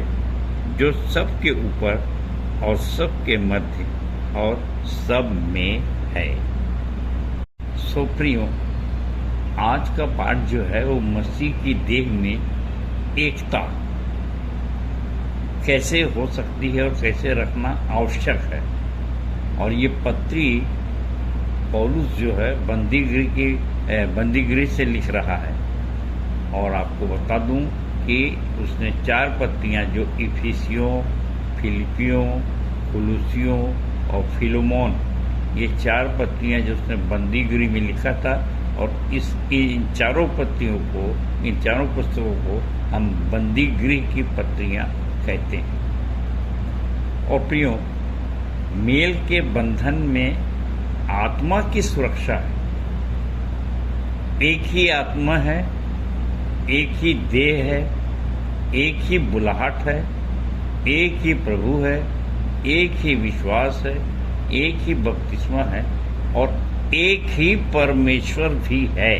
जो सबके ऊपर और सबके मध्य और सब में है। सो प्रियो, आज का पाठ जो है वो मसीह की देह में एकता कैसे हो सकती है और कैसे रखना आवश्यक है। और ये पत्री पौलुस जो है बंदीगृह से लिख रहा है। और आपको बता दूं कि उसने 4 पत्रियां जो इफिसियों, फिलिपियों, कुलुसियों और फिलोमोन, ये 4 पत्रियां जो उसने बंदीगृह में लिखा था, और इन चारों पत्रियों को, इन चारों पुस्तकों को हम बंदीगृह की पत्रियां कहते हैं। और प्रियो, मेल के बंधन में आत्मा की सुरक्षा है। एक ही आत्मा है, एक ही देह है, एक ही बुलाहट है, एक ही प्रभु है, एक ही विश्वास है, एक ही बपतिस्मा है, और एक ही परमेश्वर भी है।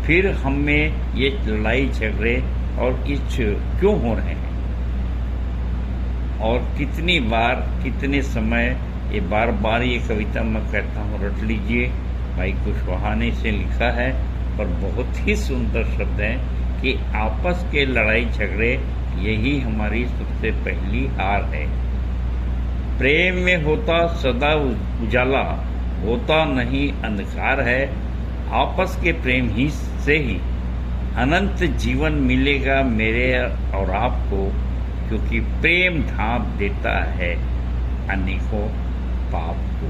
फिर हमें ये लड़ाई झगड़े और इस क्यों हो रहे हैं, और कितनी बार, कितने समय, ये बार बार ये कविता मैं कहता हूँ, रट लीजिए। भाई कुशवाहा ने इसे लिखा है, और बहुत ही सुंदर शब्द हैं कि आपस के लड़ाई झगड़े यही हमारी सबसे पहली हार है। प्रेम में होता सदा उजाला, होता नहीं अंधकार है। आपस के प्रेम ही से ही अनंत जीवन मिलेगा मेरे और आपको, क्योंकि प्रेम ढांप देता है अनेकों पाप को।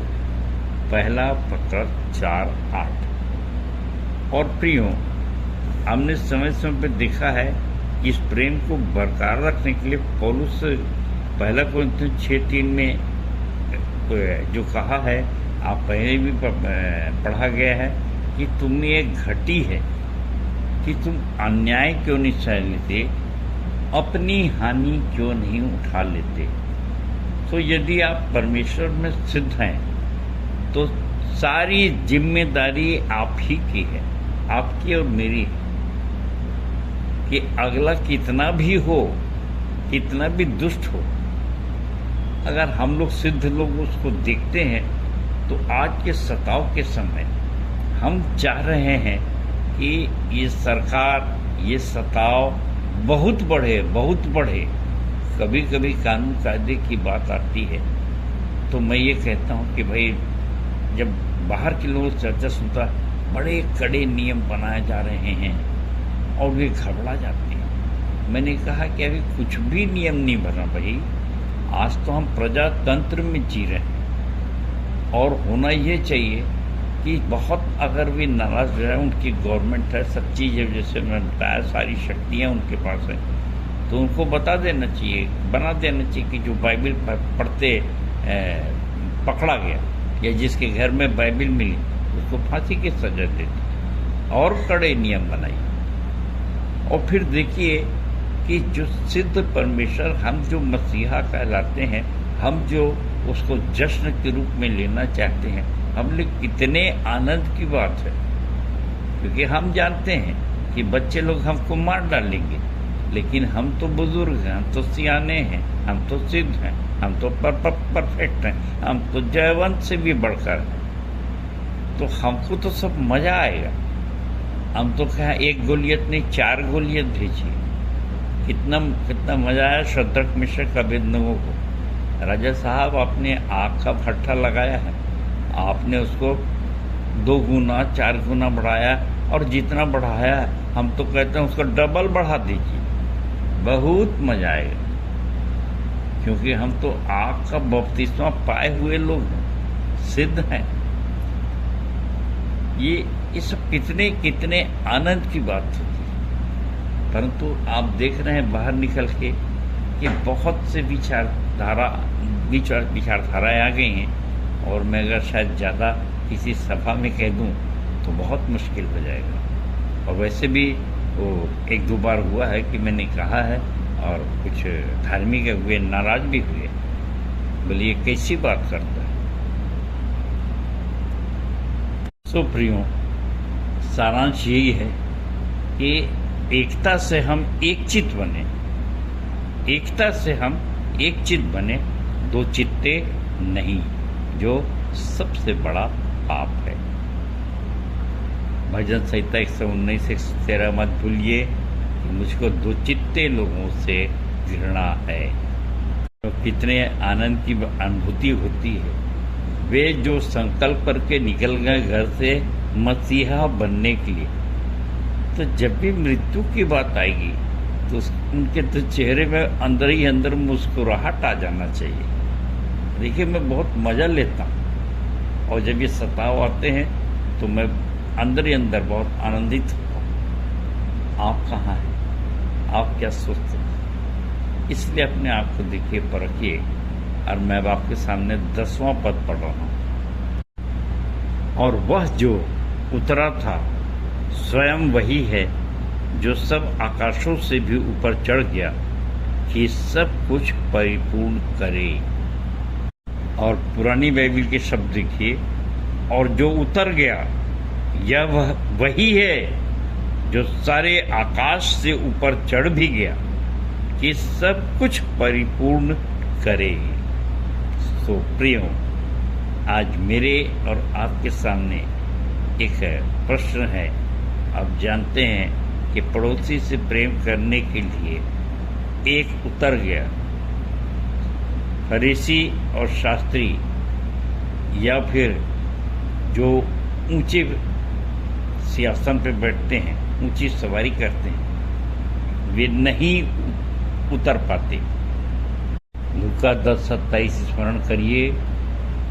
पहला पत्रस 4:8। और प्रियो, हमने समय समय पर देखा है कि इस प्रेम को बरकरार रखने के लिए पौलुस पहला कोरिन्थियों 6:3 में जो कहा है, आप पहले भी पढ़ा गया है कि तुम्हें एक घटी है कि तुम अन्याय क्यों नहीं सह लेते, अपनी हानि क्यों नहीं उठा लेते। तो यदि आप परमेश्वर में सिद्ध हैं तो सारी जिम्मेदारी आप ही की है, आपकी और मेरी, कि अगला कितना भी हो, कितना भी दुष्ट हो, अगर हम लोग सिद्ध लोग उसको देखते हैं तो आज के सताव के समय हम चाह रहे हैं कि ये सरकार, ये सताव बहुत बढ़े, बहुत बढ़े। कभी कभी कानून कायदे की बात आती है तो मैं ये कहता हूँ कि भाई जब बाहर के लोग चर्चा सुनता बड़े कड़े नियम बनाए जा रहे हैं और वे घबरा जाते हैं। मैंने कहा कि अभी कुछ भी नियम नहीं बना भाई, आज तो हम प्रजातंत्र में जी रहे हैं और होना ये चाहिए कि बहुत अगर वे नाराज रहे, उनकी गवर्नमेंट है, सब चीज़ें जैसे मैं बताया सारी शक्तियाँ उनके पास है, तो उनको बता देना चाहिए, बना देना चाहिए कि जो बाइबल पढ़ते पकड़ा गया या जिसके घर में बाइबल मिली उसको फांसी की सजा देती और कड़े नियम बनाइए। और फिर देखिए कि जो सिद्ध परमेश्वर, हम जो मसीहा कहलाते हैं, हम जो उसको जश्न के रूप में लेना चाहते हैं, हम लोग कितने आनंद की बात है, क्योंकि हम जानते हैं कि बच्चे लोग हमको मार डालेंगे, लेकिन हम तो बुजुर्ग हैं, हम तो सियाने हैं, हम तो सिद्ध हैं, हम तो परफेक्ट हैं, हम तो जयवंत से भी बढ़कर हैं, तो हमको तो सब मजा आएगा। हम तो कहा एक गोलियत नहीं 4 गोलियत भेजिए, कितना मजा आया शद्रक मिश्र अबेदनगो को। राजा साहब आपने आग का भट्ठा लगाया है, आपने उसको 2 गुना 4 गुना बढ़ाया, और जितना बढ़ाया हम तो कहते हैं उसको डबल बढ़ा दीजिए, बहुत मजा आएगा, क्योंकि हम तो आग का बपतिस्मा पाए हुए लोग हैं, सिद्ध हैं। ये सब कितने आनंद की बात होती है। परंतु आप देख रहे हैं बाहर निकल के कि बहुत से विचारधाराएं आ गई हैं, और मैं अगर शायद ज़्यादा किसी सभा में कह दूं तो बहुत मुश्किल हो जाएगा। और वैसे भी वो 1-2 बार हुआ है कि मैंने कहा है और कुछ धार्मिक हुए नाराज भी हुए, बोलिए कैसी बात करता है। सो प्रियो, सारांश यही है कि एकता से हम एक चित्त बने, एकता से हम एक चित्त बने, 2 चित्ते नहीं, जो सबसे बड़ा पाप है। भजन संहिता 119-113 मत भूलिए कि मुझको 2 चित्ते लोगों से घृणा है। तो कितने आनंद की अनुभूति होती है। वे जो संकल्प करके निकल गए घर से मसीहा बनने के लिए, तो जब भी मृत्यु की बात आएगी तो उनके तो चेहरे में अंदर ही अंदर मुस्कुराहट आ जाना चाहिए। देखिए, मैं बहुत मज़ा लेता हूँ, और जब ये सताव आते हैं तो मैं अंदर ही अंदर बहुत आनंदित होता हूँ। आप कहाँ हैं? आप क्या सोचते हैं? इसलिए अपने आप को देखिए, परखिए। और मैं अब आपके सामने 10वां पद पढ़ रहा हूँ। और वह जो उतरा था स्वयं वही है जो सब आकाशों से भी ऊपर चढ़ गया कि सब कुछ परिपूर्ण करे। और पुरानी बाइबल के शब्द देखिए, और जो उतर गया यह वही है जो सारे आकाश से ऊपर चढ़ भी गया कि सब कुछ परिपूर्ण करे। तो प्रियो, आज मेरे और आपके सामने एक प्रश्न है। आप जानते हैं कि पड़ोसी से प्रेम करने के लिए एक उतर गया, फरीसी और शास्त्री, या फिर जो ऊंचे सिंहासन पे बैठते हैं, ऊंची सवारी करते हैं, वे नहीं उतर पाते। लूका 10:27 स्मरण करिए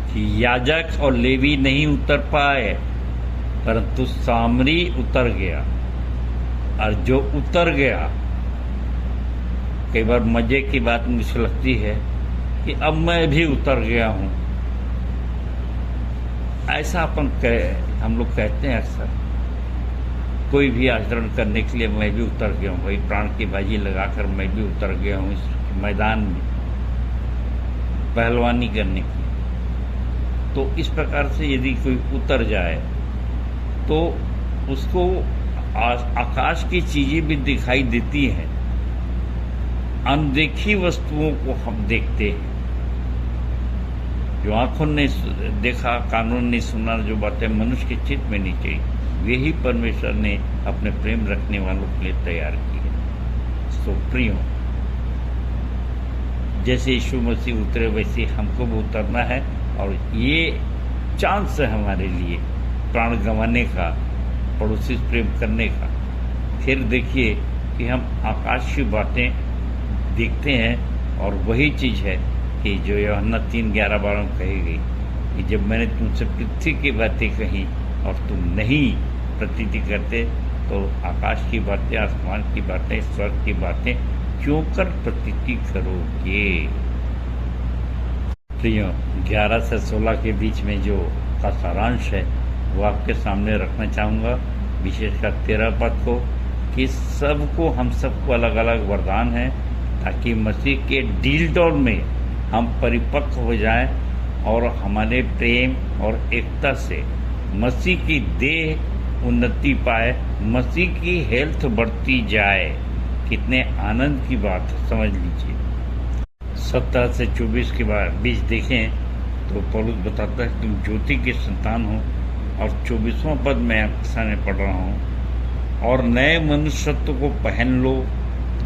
कि याजक और लेवी नहीं उतर पाए, परंतु सामरी उतर गया। और जो उतर गया, कई बार मजे की बात मुझे लगती है कि अब मैं भी उतर गया हूँ, ऐसा हम लोग कहते हैं अक्सर। कोई भी आचरण करने के लिए मैं भी उतर गया हूँ, भाई प्राण की बाजी लगाकर मैं भी उतर गया हूँ इस मैदान में पहलवानी करने की। तो इस प्रकार से यदि कोई उतर जाए तो उसको आकाश की चीजें भी दिखाई देती हैं, अनदेखी वस्तुओं को हम देखते हैं, जो आंखों ने देखा, कानून ने सुना, जो बातें मनुष्य के चित्त में नहीं चाहिए, वे ही परमेश्वर ने अपने प्रेम रखने वालों के लिए तैयार की है। सो प्रियो, जैसे यीशु मसीह उतरे वैसे हमको भी उतरना है। और ये चांस है हमारे लिए प्राण गंवाने का, पड़ोसी से प्रेम करने का। फिर देखिए कि हम आकाश की बातें देखते हैं और वही चीज़ है कि जो यूहन्ना 3:11-12 में कही गई कि जब मैंने तुमसे पृथ्वी की बातें कही और तुम नहीं प्रतीति करते तो आकाश की बातें, आसमान की बातें, स्वर्ग की बातें क्यों कर प्रतीति करोगे। तो 11 से 16 के बीच में जो का सारांश है वो आपके सामने रखना चाहूँगा, विशेषकर 13 पद को, कि सबको हम सबको अलग अलग वरदान है ताकि मसीह के डील डॉल में हम परिपक्व हो जाएं और हमारे प्रेम और एकता से मसीह की देह उन्नति पाए, मसीह की हेल्थ बढ़ती जाए। कितने आनंद की बात है, समझ लीजिए। 17 से 24 के बीच देखें तो पौलुस बताता है तुम ज्योति के संतान हो। और 24वां पद में आपके सामने पढ़ रहा हूँ, और नए मनुष्यत्व को पहन लो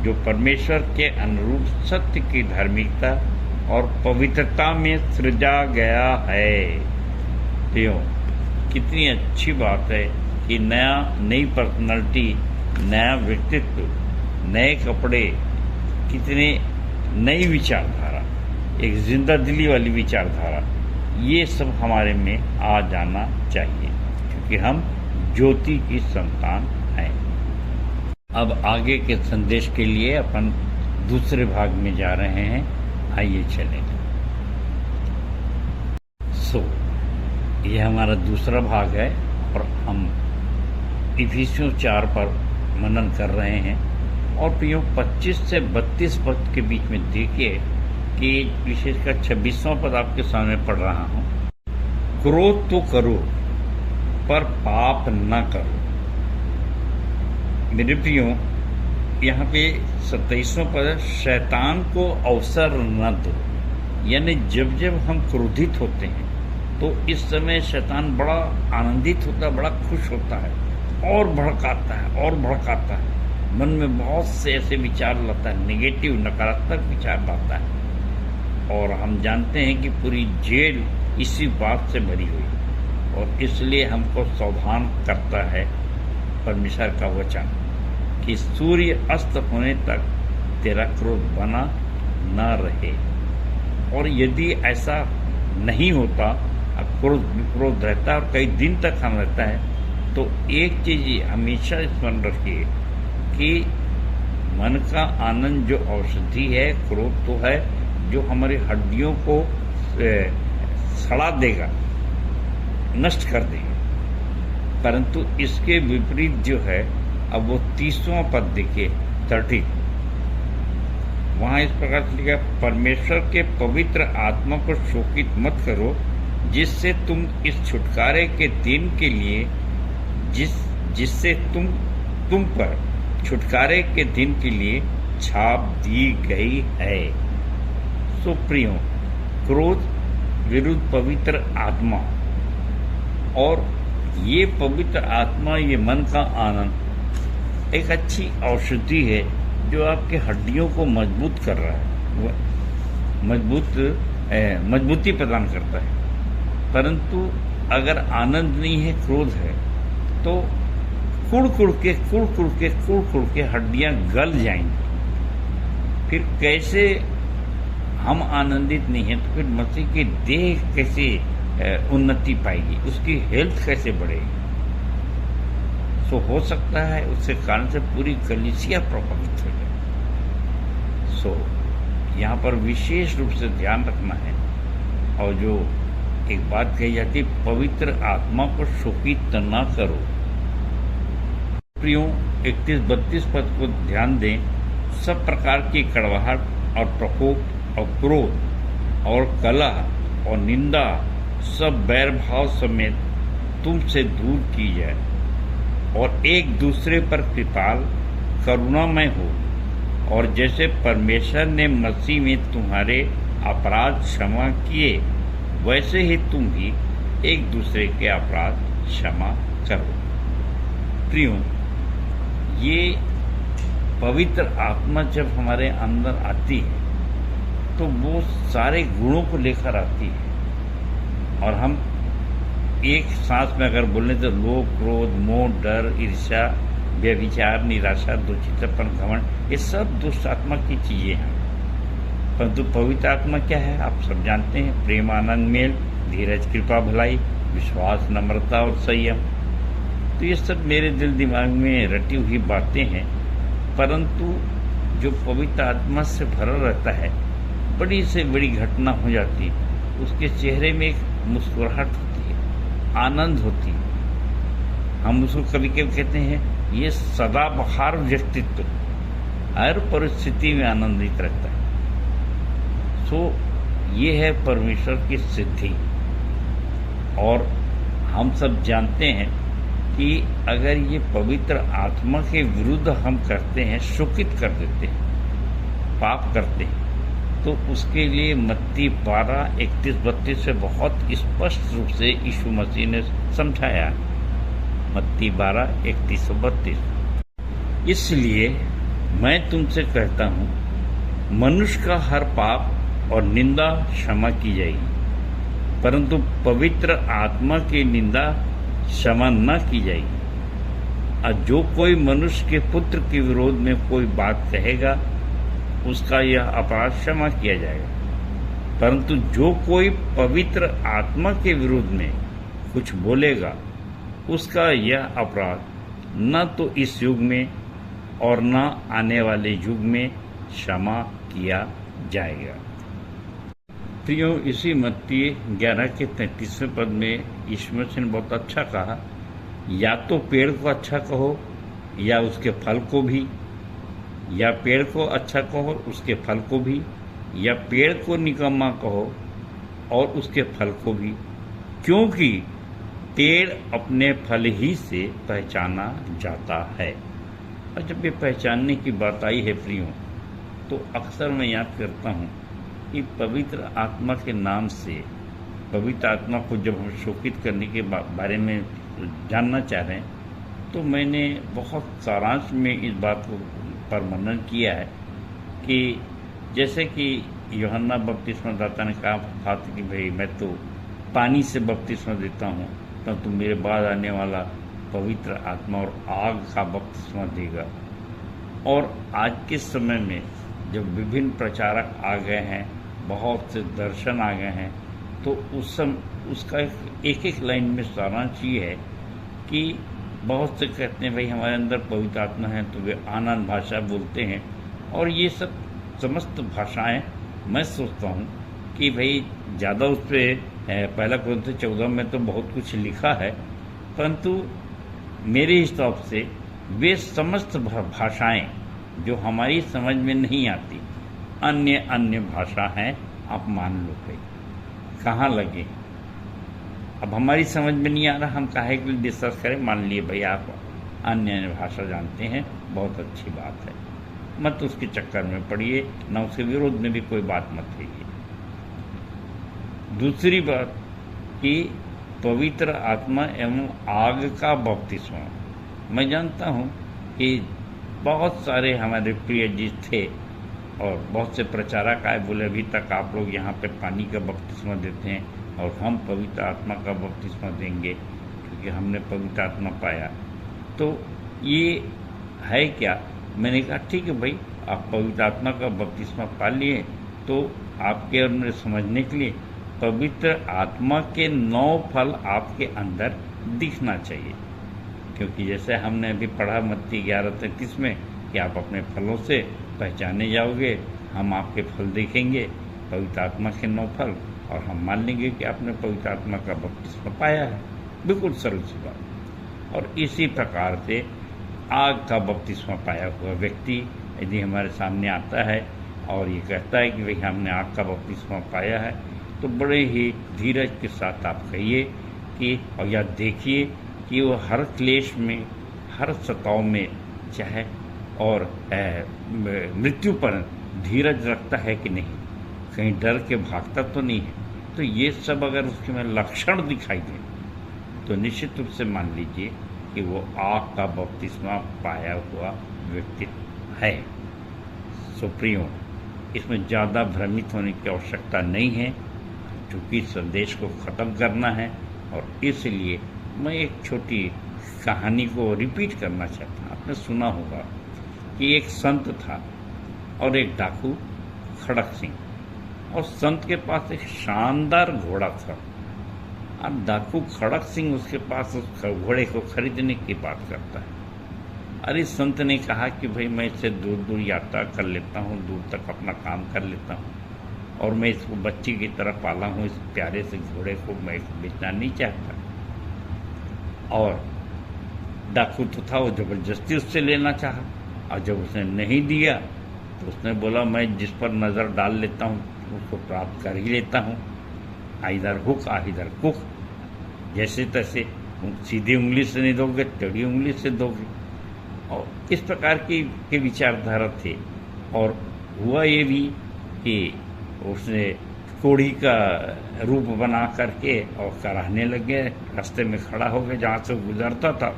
जो परमेश्वर के अनुरूप सत्य की धार्मिकता और पवित्रता में सृजा गया है। तो कितनी अच्छी बात है कि नई पर्सनालिटी, नया व्यक्तित्व, नए कपड़े, कितने नई विचारधारा, एक जिंदा दिली वाली विचारधारा, ये सब हमारे में आ जाना चाहिए क्योंकि हम ज्योति की संतान हैं। अब आगे के संदेश के लिए अपन दूसरे भाग में जा रहे हैं, आइए चलें। ये हमारा दूसरा भाग है और हम इफिसियों 4 पर मनन कर रहे हैं। और प्रियो 25 से 32 पद के बीच में देखिए कि विशेषकर 26वां पद आपके सामने पढ़ रहा हूँ, क्रोध तो करो पर पाप न करो। मेरे प्रियो यहाँ पे 27वां पद, शैतान को अवसर न दो। यानी जब जब हम क्रोधित होते हैं तो इस समय शैतान बड़ा आनंदित होता है, बड़ा खुश होता है और भड़काता है और भड़काता है। मन में बहुत से ऐसे विचार लाता है, नेगेटिव नकारात्मक विचार लाता है। और हम जानते हैं कि पूरी जेल इसी बात से भरी हुई, और इसलिए हमको सावधान करता है परमेश्वर का वचन कि सूर्य अस्त होने तक तेरा क्रोध बना न रहे। और यदि ऐसा नहीं होता, क्रोध रहता है और कई दिन तक हम रहता है, तो एक चीज हमेशा स्मरण रखिए कि मन का आनंद जो औषधि है, क्रोध तो है जो हमारी हड्डियों को सड़ा देगा, नष्ट कर देगा। परंतु इसके विपरीत जो है, अब वो 30वां पद देखिए 30, वहां इस प्रकार से लिखा, परमेश्वर के पवित्र आत्मा को शोकित मत करो जिससे तुम इस छुटकारे के दिन के लिए जिससे तुम पर छुटकारे के दिन के लिए छाप दी गई है। सो प्रियो, क्रोध विरुद्ध पवित्र आत्मा, और ये पवित्र आत्मा, ये मन का आनंद एक अच्छी औषधि है जो आपके हड्डियों को मजबूत कर रहा है, मजबूती प्रदान करता है। परंतु अगर आनंद नहीं है, क्रोध है, तो कुड़ कुड़ के हड्डियां गल जाएंगी। फिर कैसे हम आनंदित नहीं हैं, तो फिर मसीह की देह कैसे उन्नति पाएगी, उसकी हेल्थ कैसे बढ़ेगी। तो हो सकता है उसके कारण से पूरी कलीसिया प्रभावित हो जाए। सो यहाँ पर विशेष रूप से ध्यान रखना है। और जो एक बात कही जाती है, पवित्र आत्मा को शोकित न करो। प्रियो 31-32 पद को ध्यान दें, सब प्रकार की कड़वाहट और प्रकोप और क्रोध और कलह और निंदा सब बैर भाव समेत तुमसे दूर की जाए, और एक दूसरे पर कृपाल करुणामय हो। और जैसे परमेश्वर ने मसीह में तुम्हारे अपराध क्षमा किए, वैसे ही तुम भी एक दूसरे के अपराध क्षमा करो। प्रियो, ये पवित्र आत्मा जब हमारे अंदर आती है तो वो सारे गुणों को लेकर आती है। और हम एक सांस में अगर बोलें तो लोभ, क्रोध, मोह, डर, ईर्ष्या, व्यभिचार, निराशा, दुचित्तपन, घमंड, ये सब दुष्ट आत्मा की चीजें हैं। परंतु पवित्र आत्मा क्या है आप सब जानते हैं। प्रेम, आनंद, मेल, धीरज, कृपा, भलाई, विश्वास, नम्रता और संयम। तो ये सब मेरे दिल दिमाग में रटी हुई बातें हैं। परंतु जो पवित्र आत्मा से भरा रहता है, बड़ी से बड़ी घटना हो जाती है, उसके चेहरे में एक मुस्कुराहट होती है, आनंद होती है। हम उसको कभी कभी कहते हैं ये सदाबहार व्यक्तित्व, हर परिस्थिति में आनंदित रहता है। सो ये है परमेश्वर की सिद्धि। और हम सब जानते हैं कि अगर ये पवित्र आत्मा के विरुद्ध हम करते हैं, शोकित कर देते हैं, पाप करते हैं, तो उसके लिए मत्ती 12:31-32 से बहुत स्पष्ट रूप से यीशु मसीह ने समझाया। मत्ती 12:31-32। इसलिए मैं तुमसे कहता हूँ, मनुष्य का हर पाप और निंदा क्षमा की जाएगी, परंतु पवित्र आत्मा की निंदा क्षमा न की जाएगी। और जो कोई मनुष्य के पुत्र के विरोध में कोई बात कहेगा, उसका यह अपराध क्षमा किया जाएगा, परंतु जो कोई पवित्र आत्मा के विरोध में कुछ बोलेगा, उसका यह अपराध न तो इस युग में और न आने वाले युग में क्षमा किया जाएगा। प्रियो, इसी मत्ती 11:33 पद में यीशु मसीह ने बहुत अच्छा कहा, या तो पेड़ को अच्छा कहो या उसके फल को भी, या पेड़ को अच्छा कहो उसके फल को भी, या पेड़ को निकम्मा कहो और उसके फल को भी, क्योंकि पेड़ अपने फल ही से पहचाना जाता है। और जब ये पहचानने की बात आई है प्रियो, तो अक्सर मैं याद करता हूँ कि पवित्र आत्मा के नाम से, पवित्र आत्मा को जब हम शोकित करने के बारे में जानना चाह रहे हैं, तो मैंने बहुत सारांश में इस बात को पर मनन किया है कि जैसे कि यूहन्ना बपतिस्मा दाता ने कहा था कि भाई मैं तो पानी से बपतिस्मा देता हूँ, तो मेरे बाद आने वाला पवित्र आत्मा और आग का बपतिस्मा देगा। और आज के समय में जब विभिन्न प्रचारक आ गए हैं, बहुत से दर्शन आ गए हैं, तो उसका एक एक लाइन में सारांश ये है कि बहुत से कहते हैं भाई हमारे अंदर पवित्र आत्मा है, तो वे आनंद भाषा बोलते हैं। और ये सब समस्त भाषाएं, मैं सोचता हूँ कि भाई ज़्यादा उस पर पहला कुरिन्थियों 14 में तो बहुत कुछ लिखा है, परंतु मेरे हिसाब से वे समस्त भाषाएं जो हमारी समझ में नहीं आती, अन्य भाषा हैं, आप मान लो भाई कहाँ लगे। अब हमारी समझ में नहीं आ रहा, हम काहे के लिए डिस्कस करें। मान लिए भाई आप अन्य भाषा जानते हैं, बहुत अच्छी बात है, मत उसके चक्कर में पड़िए, ना उसके विरोध में भी कोई बात मत कहिए। दूसरी बात कि पवित्र आत्मा एवं आग का बपतिस्मा, मैं जानता हूँ कि बहुत सारे हमारे प्रिय जी थे और बहुत से प्रचारक आए, बोले अभी तक आप लोग यहाँ पे पानी का बपतिस्मा देते हैं और हम पवित्र आत्मा का बपतिस्मा देंगे क्योंकि हमने पवित्र आत्मा पाया। तो ये है क्या? मैंने कहा ठीक है भाई, आप पवित्र आत्मा का बपतिस्मा पा लिए, तो आपके और मेरे समझने के लिए पवित्र आत्मा के 9 फल आपके अंदर दिखना चाहिए। क्योंकि जैसे हमने अभी पढ़ा मत्ती 11:33 में कि आप अपने फलों से पहचाने जाओगे, हम आपके फल देखेंगे, पवित्र आत्मा के 9 फल, और हम मान लेंगे कि आपने पवित्र आत्मा का बपतिस्मा पाया है। बिल्कुल सरल सी बात। और इसी प्रकार से आग का बपतिस्मा पाया हुआ व्यक्ति यदि हमारे सामने आता है और ये कहता है कि भाई हमने आग का बपतिस्मा पाया है, तो बड़े ही धीरज के साथ आप कहिए कि और या देखिए कि वो हर क्लेश में, हर सताव में, चाहे और मृत्यु पर धीरज रखता है कि नहीं, कहीं डर के भागता तो नहीं है। तो ये सब अगर उसके में लक्षण दिखाई दे तो निश्चित रूप से मान लीजिए कि वो आग का बपतिस्मा पाया हुआ व्यक्ति है। सो प्रियो, इसमें ज़्यादा भ्रमित होने की आवश्यकता नहीं है, क्योंकि इस संदेश को ख़त्म करना है। और इसलिए मैं एक छोटी कहानी को रिपीट करना चाहता हूँ। आपने सुना होगा कि एक संत था और एक डाकू खड़क सिंह, और संत के पास एक शानदार घोड़ा था। अब डाकू खड़क सिंह उसके पास उस घोड़े को खरीदने की बात करता है। अरे संत ने कहा कि भाई मैं इससे दूर दूर यात्रा कर लेता हूँ, दूर तक अपना काम कर लेता हूँ, और मैं इसको बच्ची की तरह पाला हूँ, इस प्यारे से घोड़े को मैं बेचना नहीं चाहता। और डाकू तो था, वो ज़बरदस्ती उससे लेना चाहा, और जब उसने नहीं दिया तो उसने बोला मैं जिस पर नज़र डाल लेता हूँ उसको प्राप्त कर ही लेता हूँ, आइदर हुक आइदर कुक, जैसे तैसे सीधी उंगली से नहीं दोगे, टेढ़ी उंगली से दोगे। और इस प्रकार के विचारधारा थे। और हुआ ये भी कि उसने कोढ़ी का रूप बना करके और कराहने लगे, रास्ते में खड़ा हो गया जहाँ से गुजरता था,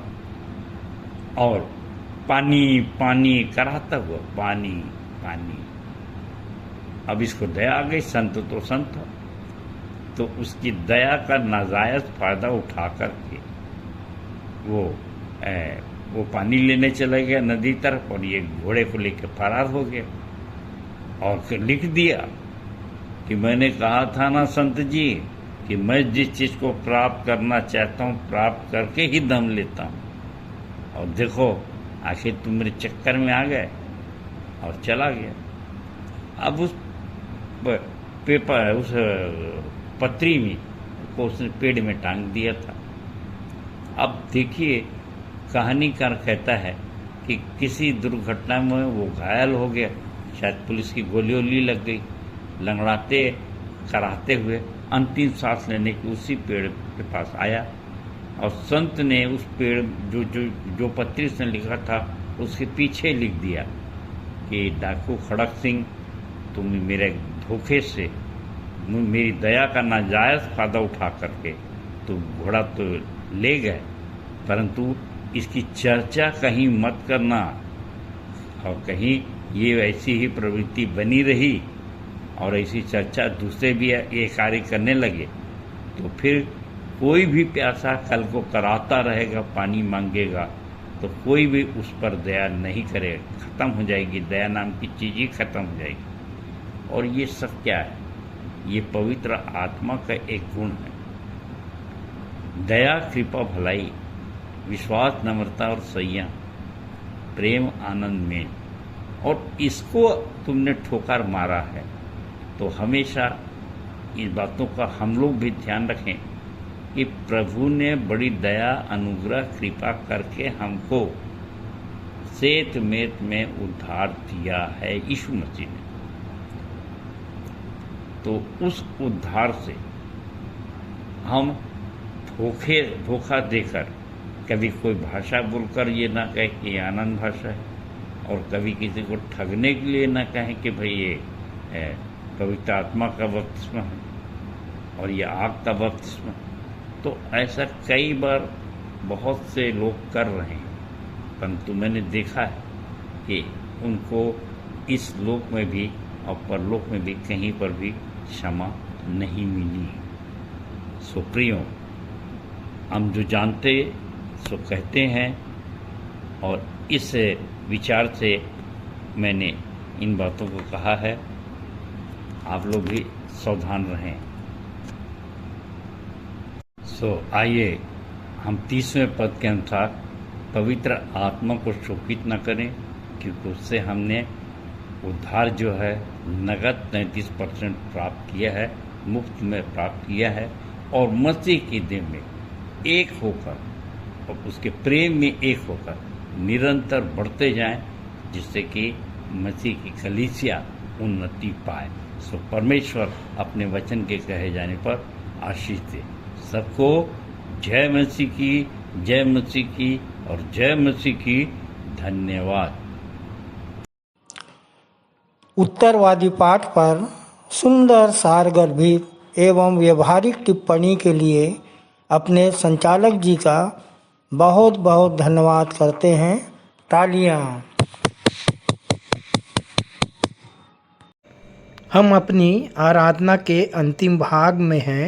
और पानी पानी कराता हुआ, पानी पानी। अब इसको दया आ गई, संत तो संत था, तो उसकी दया का नाजायज फायदा उठा करके वो पानी लेने चला गया नदी तरफ, और ये घोड़े को लेकर फरार हो गया। और फिर लिख दिया कि मैंने कहा था ना संत जी कि मैं जिस चीज़ को प्राप्त करना चाहता हूँ प्राप्त करके ही दम लेता हूँ, और देखो आखिर तुम मेरे चक्कर में आ गए, और चला गया। अब उस पेपर, उस पत्री में को उसने पेड़ में टांग दिया था। अब देखिए कहानीकार कहता है कि किसी दुर्घटना में वो घायल हो गया, शायद पुलिस की गोली वोली लग गई, लंगड़ाते कराते हुए अंतिम सांस लेने की उसी पेड़ के पास आया, और संत ने उस पेड़ जो पत्री उसने लिखा था उसके पीछे लिख दिया कि डाकू खड़क सिंह, तुम मेरे धोखे से, मेरी दया का नाजायज फायदा उठा करके तो घोड़ा तो ले गए, परंतु इसकी चर्चा कहीं मत करना, और कहीं ये ऐसी ही प्रवृत्ति बनी रही और ऐसी चर्चा दूसरे भी ये कार्य करने लगे, तो फिर कोई भी प्यासा कल को कराता रहेगा, पानी मांगेगा, तो कोई भी उस पर दया नहीं करेगा, ख़त्म हो जाएगी, दया नाम की चीज़ ही ख़त्म हो जाएगी। और ये सब क्या है? ये पवित्र आत्मा का एक गुण है, दया, कृपा, भलाई, विश्वास, नम्रता और संयम, प्रेम, आनंद में। और इसको तुमने ठोकर मारा है, तो हमेशा इन बातों का हम लोग भी ध्यान रखें कि प्रभु ने बड़ी दया, अनुग्रह, कृपा करके हमको सेत मेत में उद्धार दिया है यीशु मसीह ने। तो उस उद्धार से हम धोखा देकर, कभी कोई भाषा बोलकर ये ना कहे कि ये आनंद भाषा है, और कभी किसी को ठगने के लिए ना कहें कि भाई ये पवित्र आत्मा का बपतिस्मा है और ये आग का बपतिस्मा। तो ऐसा कई बार बहुत से लोग कर रहे हैं, परंतु मैंने देखा है कि उनको इस लोक में भी और परलोक में भी कहीं पर भी क्षमा नहीं मिली। सो प्रियो, हम जो जानते सो कहते हैं, और इस विचार से मैंने इन बातों को कहा है। आप लोग भी सावधान रहें। सो आइए हम 30वें पद के अनुसार पवित्र आत्मा को शोकित न करें, क्योंकि उससे हमने उद्धार जो है नगद 33% प्राप्त किया है, मुफ्त में प्राप्त किया है, और मसीह की देह में एक होकर और उसके प्रेम में एक होकर निरंतर बढ़ते जाएं, जिससे कि मसीह की कलीसिया उन्नति पाए। सो परमेश्वर अपने वचन के कहे जाने पर आशीष दे। सबको जय मसीह की, जय मसीह की और जय मसीह की। धन्यवाद। उत्तरवादी पाठ पर सुंदर सारगर्भित एवं व्यवहारिक टिप्पणी के लिए अपने संचालक जी का बहुत बहुत धन्यवाद करते हैं। तालियां। हम अपनी आराधना के अंतिम भाग में हैं।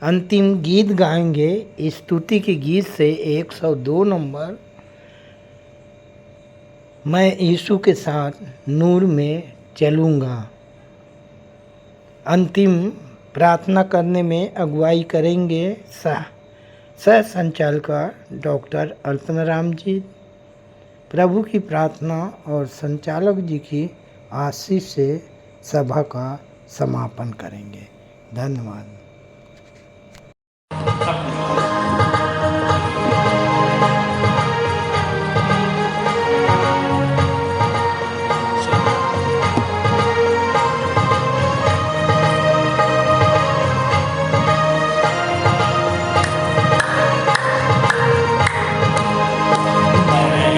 अंतिम गीत गाएंगे स्तुति के गीत से 102 नंबर, मैं यीशु के साथ नूर में चलूँगा। अंतिम प्रार्थना करने में अगुवाई करेंगे सह संचालका डॉक्टर अल्पना राम जी। प्रभु की प्रार्थना और संचालक जी की आशीष से सभा का समापन करेंगे। धन्यवाद।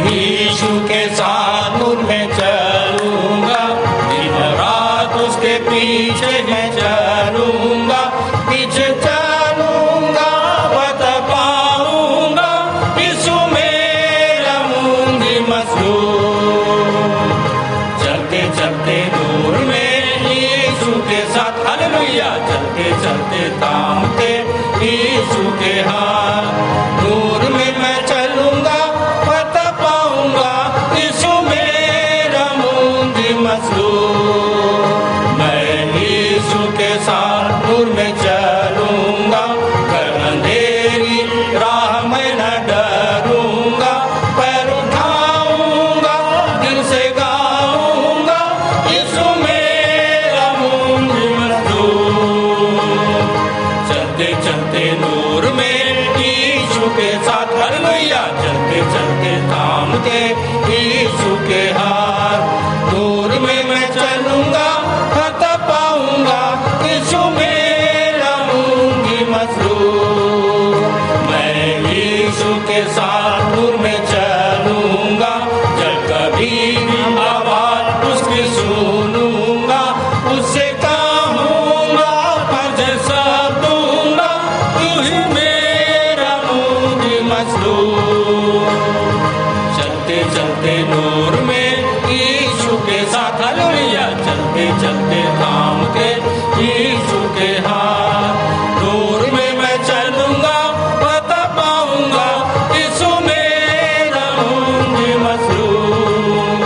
यीशु के साथ नूर में चलूंगा, दिन रात उसके पीछे मैं चलूंगा, पीछे चलूंगा बता पाऊंगा, यीशु मेरा मुंगी मसलूम। चलते चलते नूर में यीशु के साथ, हालेलुया, चलते चलते थामते यीशु के हाथ, नूर में मैं चलूंगा पता पाऊंगा, यीशु मेरा मुंगी मसलूम। मैं यीशु के साथ नूर में चलूंगा, कर अंधेरी राह में न डरूंगा, पैर उठाऊंगा दिल से गाऊंगा, यीशु मेरा मुंगी मसलूम। चलते चलते नूर में यीशु के साथ, हालेलुया, चलते चलते थामते यीशु के हाथ, नूर में मैं चलूंगा पता पाऊंगा, यीशु मेरा मुंगी मसलूम। मैं यीशु के साथ नूर में चलूंगा, जब कभी भी आवाज उसकी सुनूंगा, उससे कहूंगा फर्ज सब दूंगा, तू ही मेरा मुंगी मसलूम। चलते चलते नूर में यीशु के साथ, हालेलुया, चलते चलते थाम के यीशु के हाथ, नूर में मैं चलूंगा पता पाऊंगा, यीशु मेरा मुंगी मसलूम।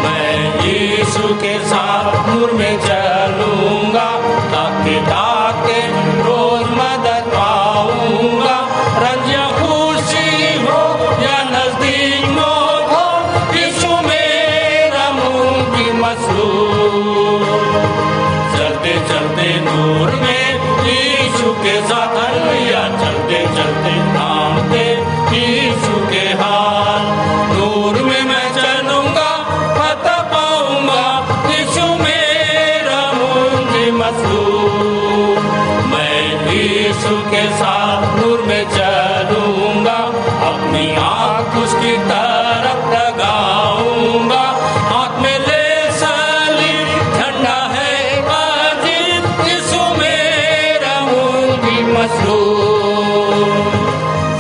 मैं यीशु के साथ नूर में चलूंगा, ताके ताके रोज मदद पाऊंगा, रंजिया खुशी हो या नजदीक मौत हो, यीशु मेरा मुंगी मसलूम। चलते चलते नूर में यीशु के साथ, हालेलुया, चलते चलते थामते यीशु के हाथ, नूर में मैं चलूंगा पता पाऊंगा, यीशु मेरा मुंगी मसलूम। मैं यीशु के साथ नूर में चलूंगा, अपनी आँख उसकी तरफ लगाऊंगा, हाथ में ले सलीब झंडा है अजीब, यीशु मेरा मुंगी मसलूम।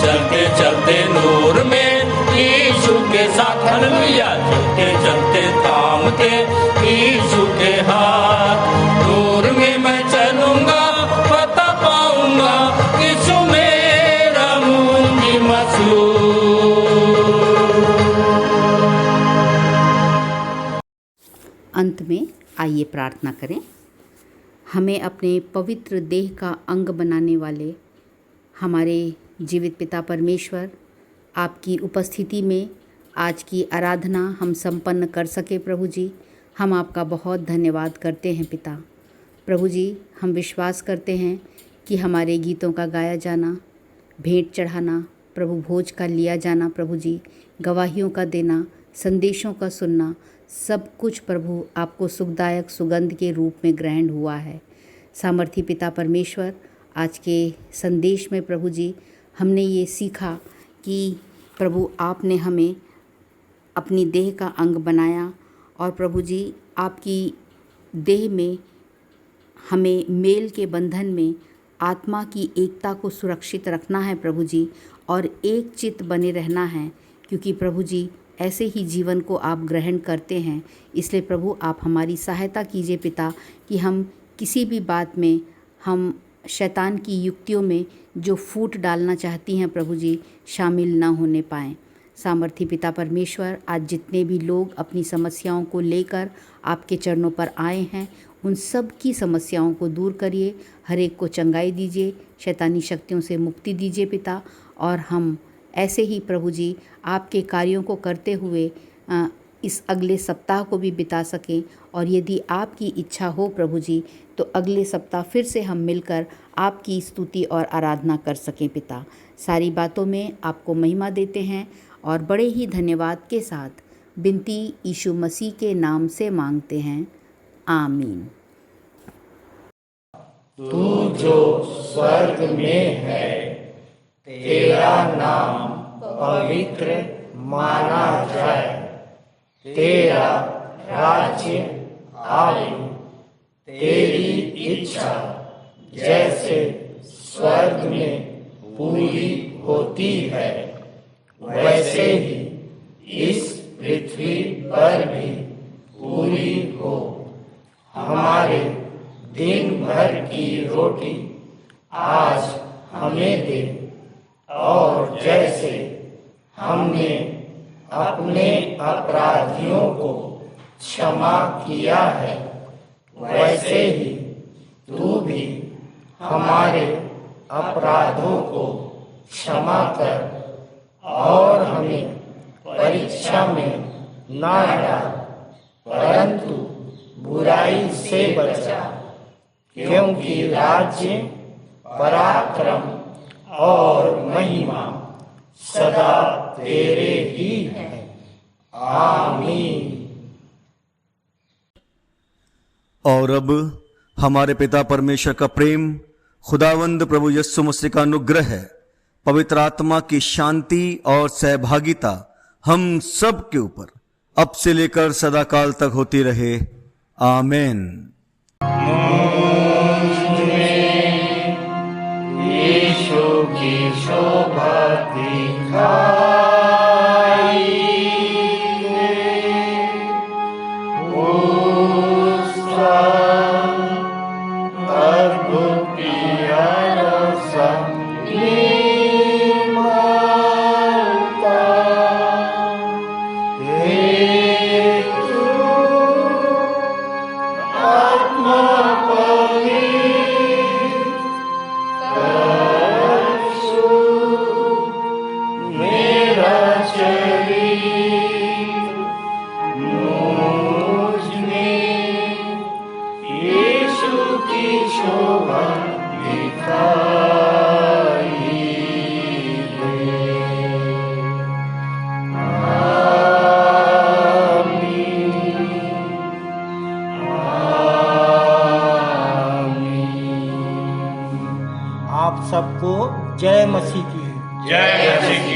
चलते चलते नूर में यीशु के साथ, हालेलुया, चलते चलते थामते यीशु के हाथ, नूर में मैं चलूंगा पता पाऊंगा, यीशु मेरा मुंगी मसलूम। अंत में आइए प्रार्थना करें। हमें अपने पवित्र देह का अंग बनाने वाले हमारे जीवित पिता परमेश्वर, आपकी उपस्थिति में आज की आराधना हम संपन्न कर सके। प्रभु जी, हम आपका बहुत धन्यवाद करते हैं पिता। प्रभु जी, हम विश्वास करते हैं कि हमारे गीतों का गाया जाना, भेंट चढ़ाना, प्रभु भोज का लिया जाना, प्रभु जी गवाहियों का देना, संदेशों का सुनना, सब कुछ प्रभु आपको सुखदायक सुगंध के रूप में ग्रहण हुआ है। सामर्थी पिता परमेश्वर, आज के संदेश में प्रभु जी हमने ये सीखा कि प्रभु आपने हमें अपनी देह का अंग बनाया और प्रभु जी आपकी देह में हमें मेल के बंधन में आत्मा की एकता को सुरक्षित रखना है प्रभु जी, और एक चित्त बने रहना है, क्योंकि प्रभु जी ऐसे ही जीवन को आप ग्रहण करते हैं। इसलिए प्रभु आप हमारी सहायता कीजिए पिता कि हम किसी भी बात में हम शैतान की युक्तियों में जो फूट डालना चाहती हैं प्रभु जी, शामिल ना होने पाएँ। सामर्थी पिता परमेश्वर, आज जितने भी लोग अपनी समस्याओं को लेकर आपके चरणों पर आए हैं, उन सब की समस्याओं को दूर करिए, हर एक को चंगाई दीजिए, शैतानी शक्तियों से मुक्ति दीजिए पिता। और हम ऐसे ही प्रभु जी आपके कार्यों को करते हुए इस अगले सप्ताह को भी बिता सकें। और यदि आपकी इच्छा हो प्रभु जी, तो अगले सप्ताह फिर से हम मिलकर आपकी स्तुति और आराधना कर सकें पिता। सारी बातों में आपको महिमा देते हैं और बड़े ही धन्यवाद के साथ विनती यीशु मसीह के नाम से मांगते हैं, आमीन। तू जो स्वर्ग में है, तेरा नाम पवित्र माना जाए, तेरा राज्य आए, तेरी इच्छा जैसे स्वर्ग में पूरी होती है, वैसे ही इस पृथ्वी पर भी पूरी हो। हमारे दिन भर की रोटी आज हमें दे, और जैसे हमने अपने अपराधियों को क्षमा किया है, वैसे ही तू भी हमारे अपराधों को क्षमा कर, और हमें परीक्षा में ना डाल, परंतु बुराई से बचा, क्योंकि राज्य, पराक्रम और महिमा सदा तेरे ही है। आमीन। और अब हमारे पिता परमेश्वर का प्रेम, खुदावंद प्रभु यीशु मसीह का अनुग्रह है, पवित्र आत्मा की शांति और सहभागिता हम सब के ऊपर अब से लेकर सदा काल तक होती रहे। आमीन। यीशु की शोभा दिखाई उसका अद्भुत प्यारा संगीत आप सबको जय मसीह की। जय मसीह।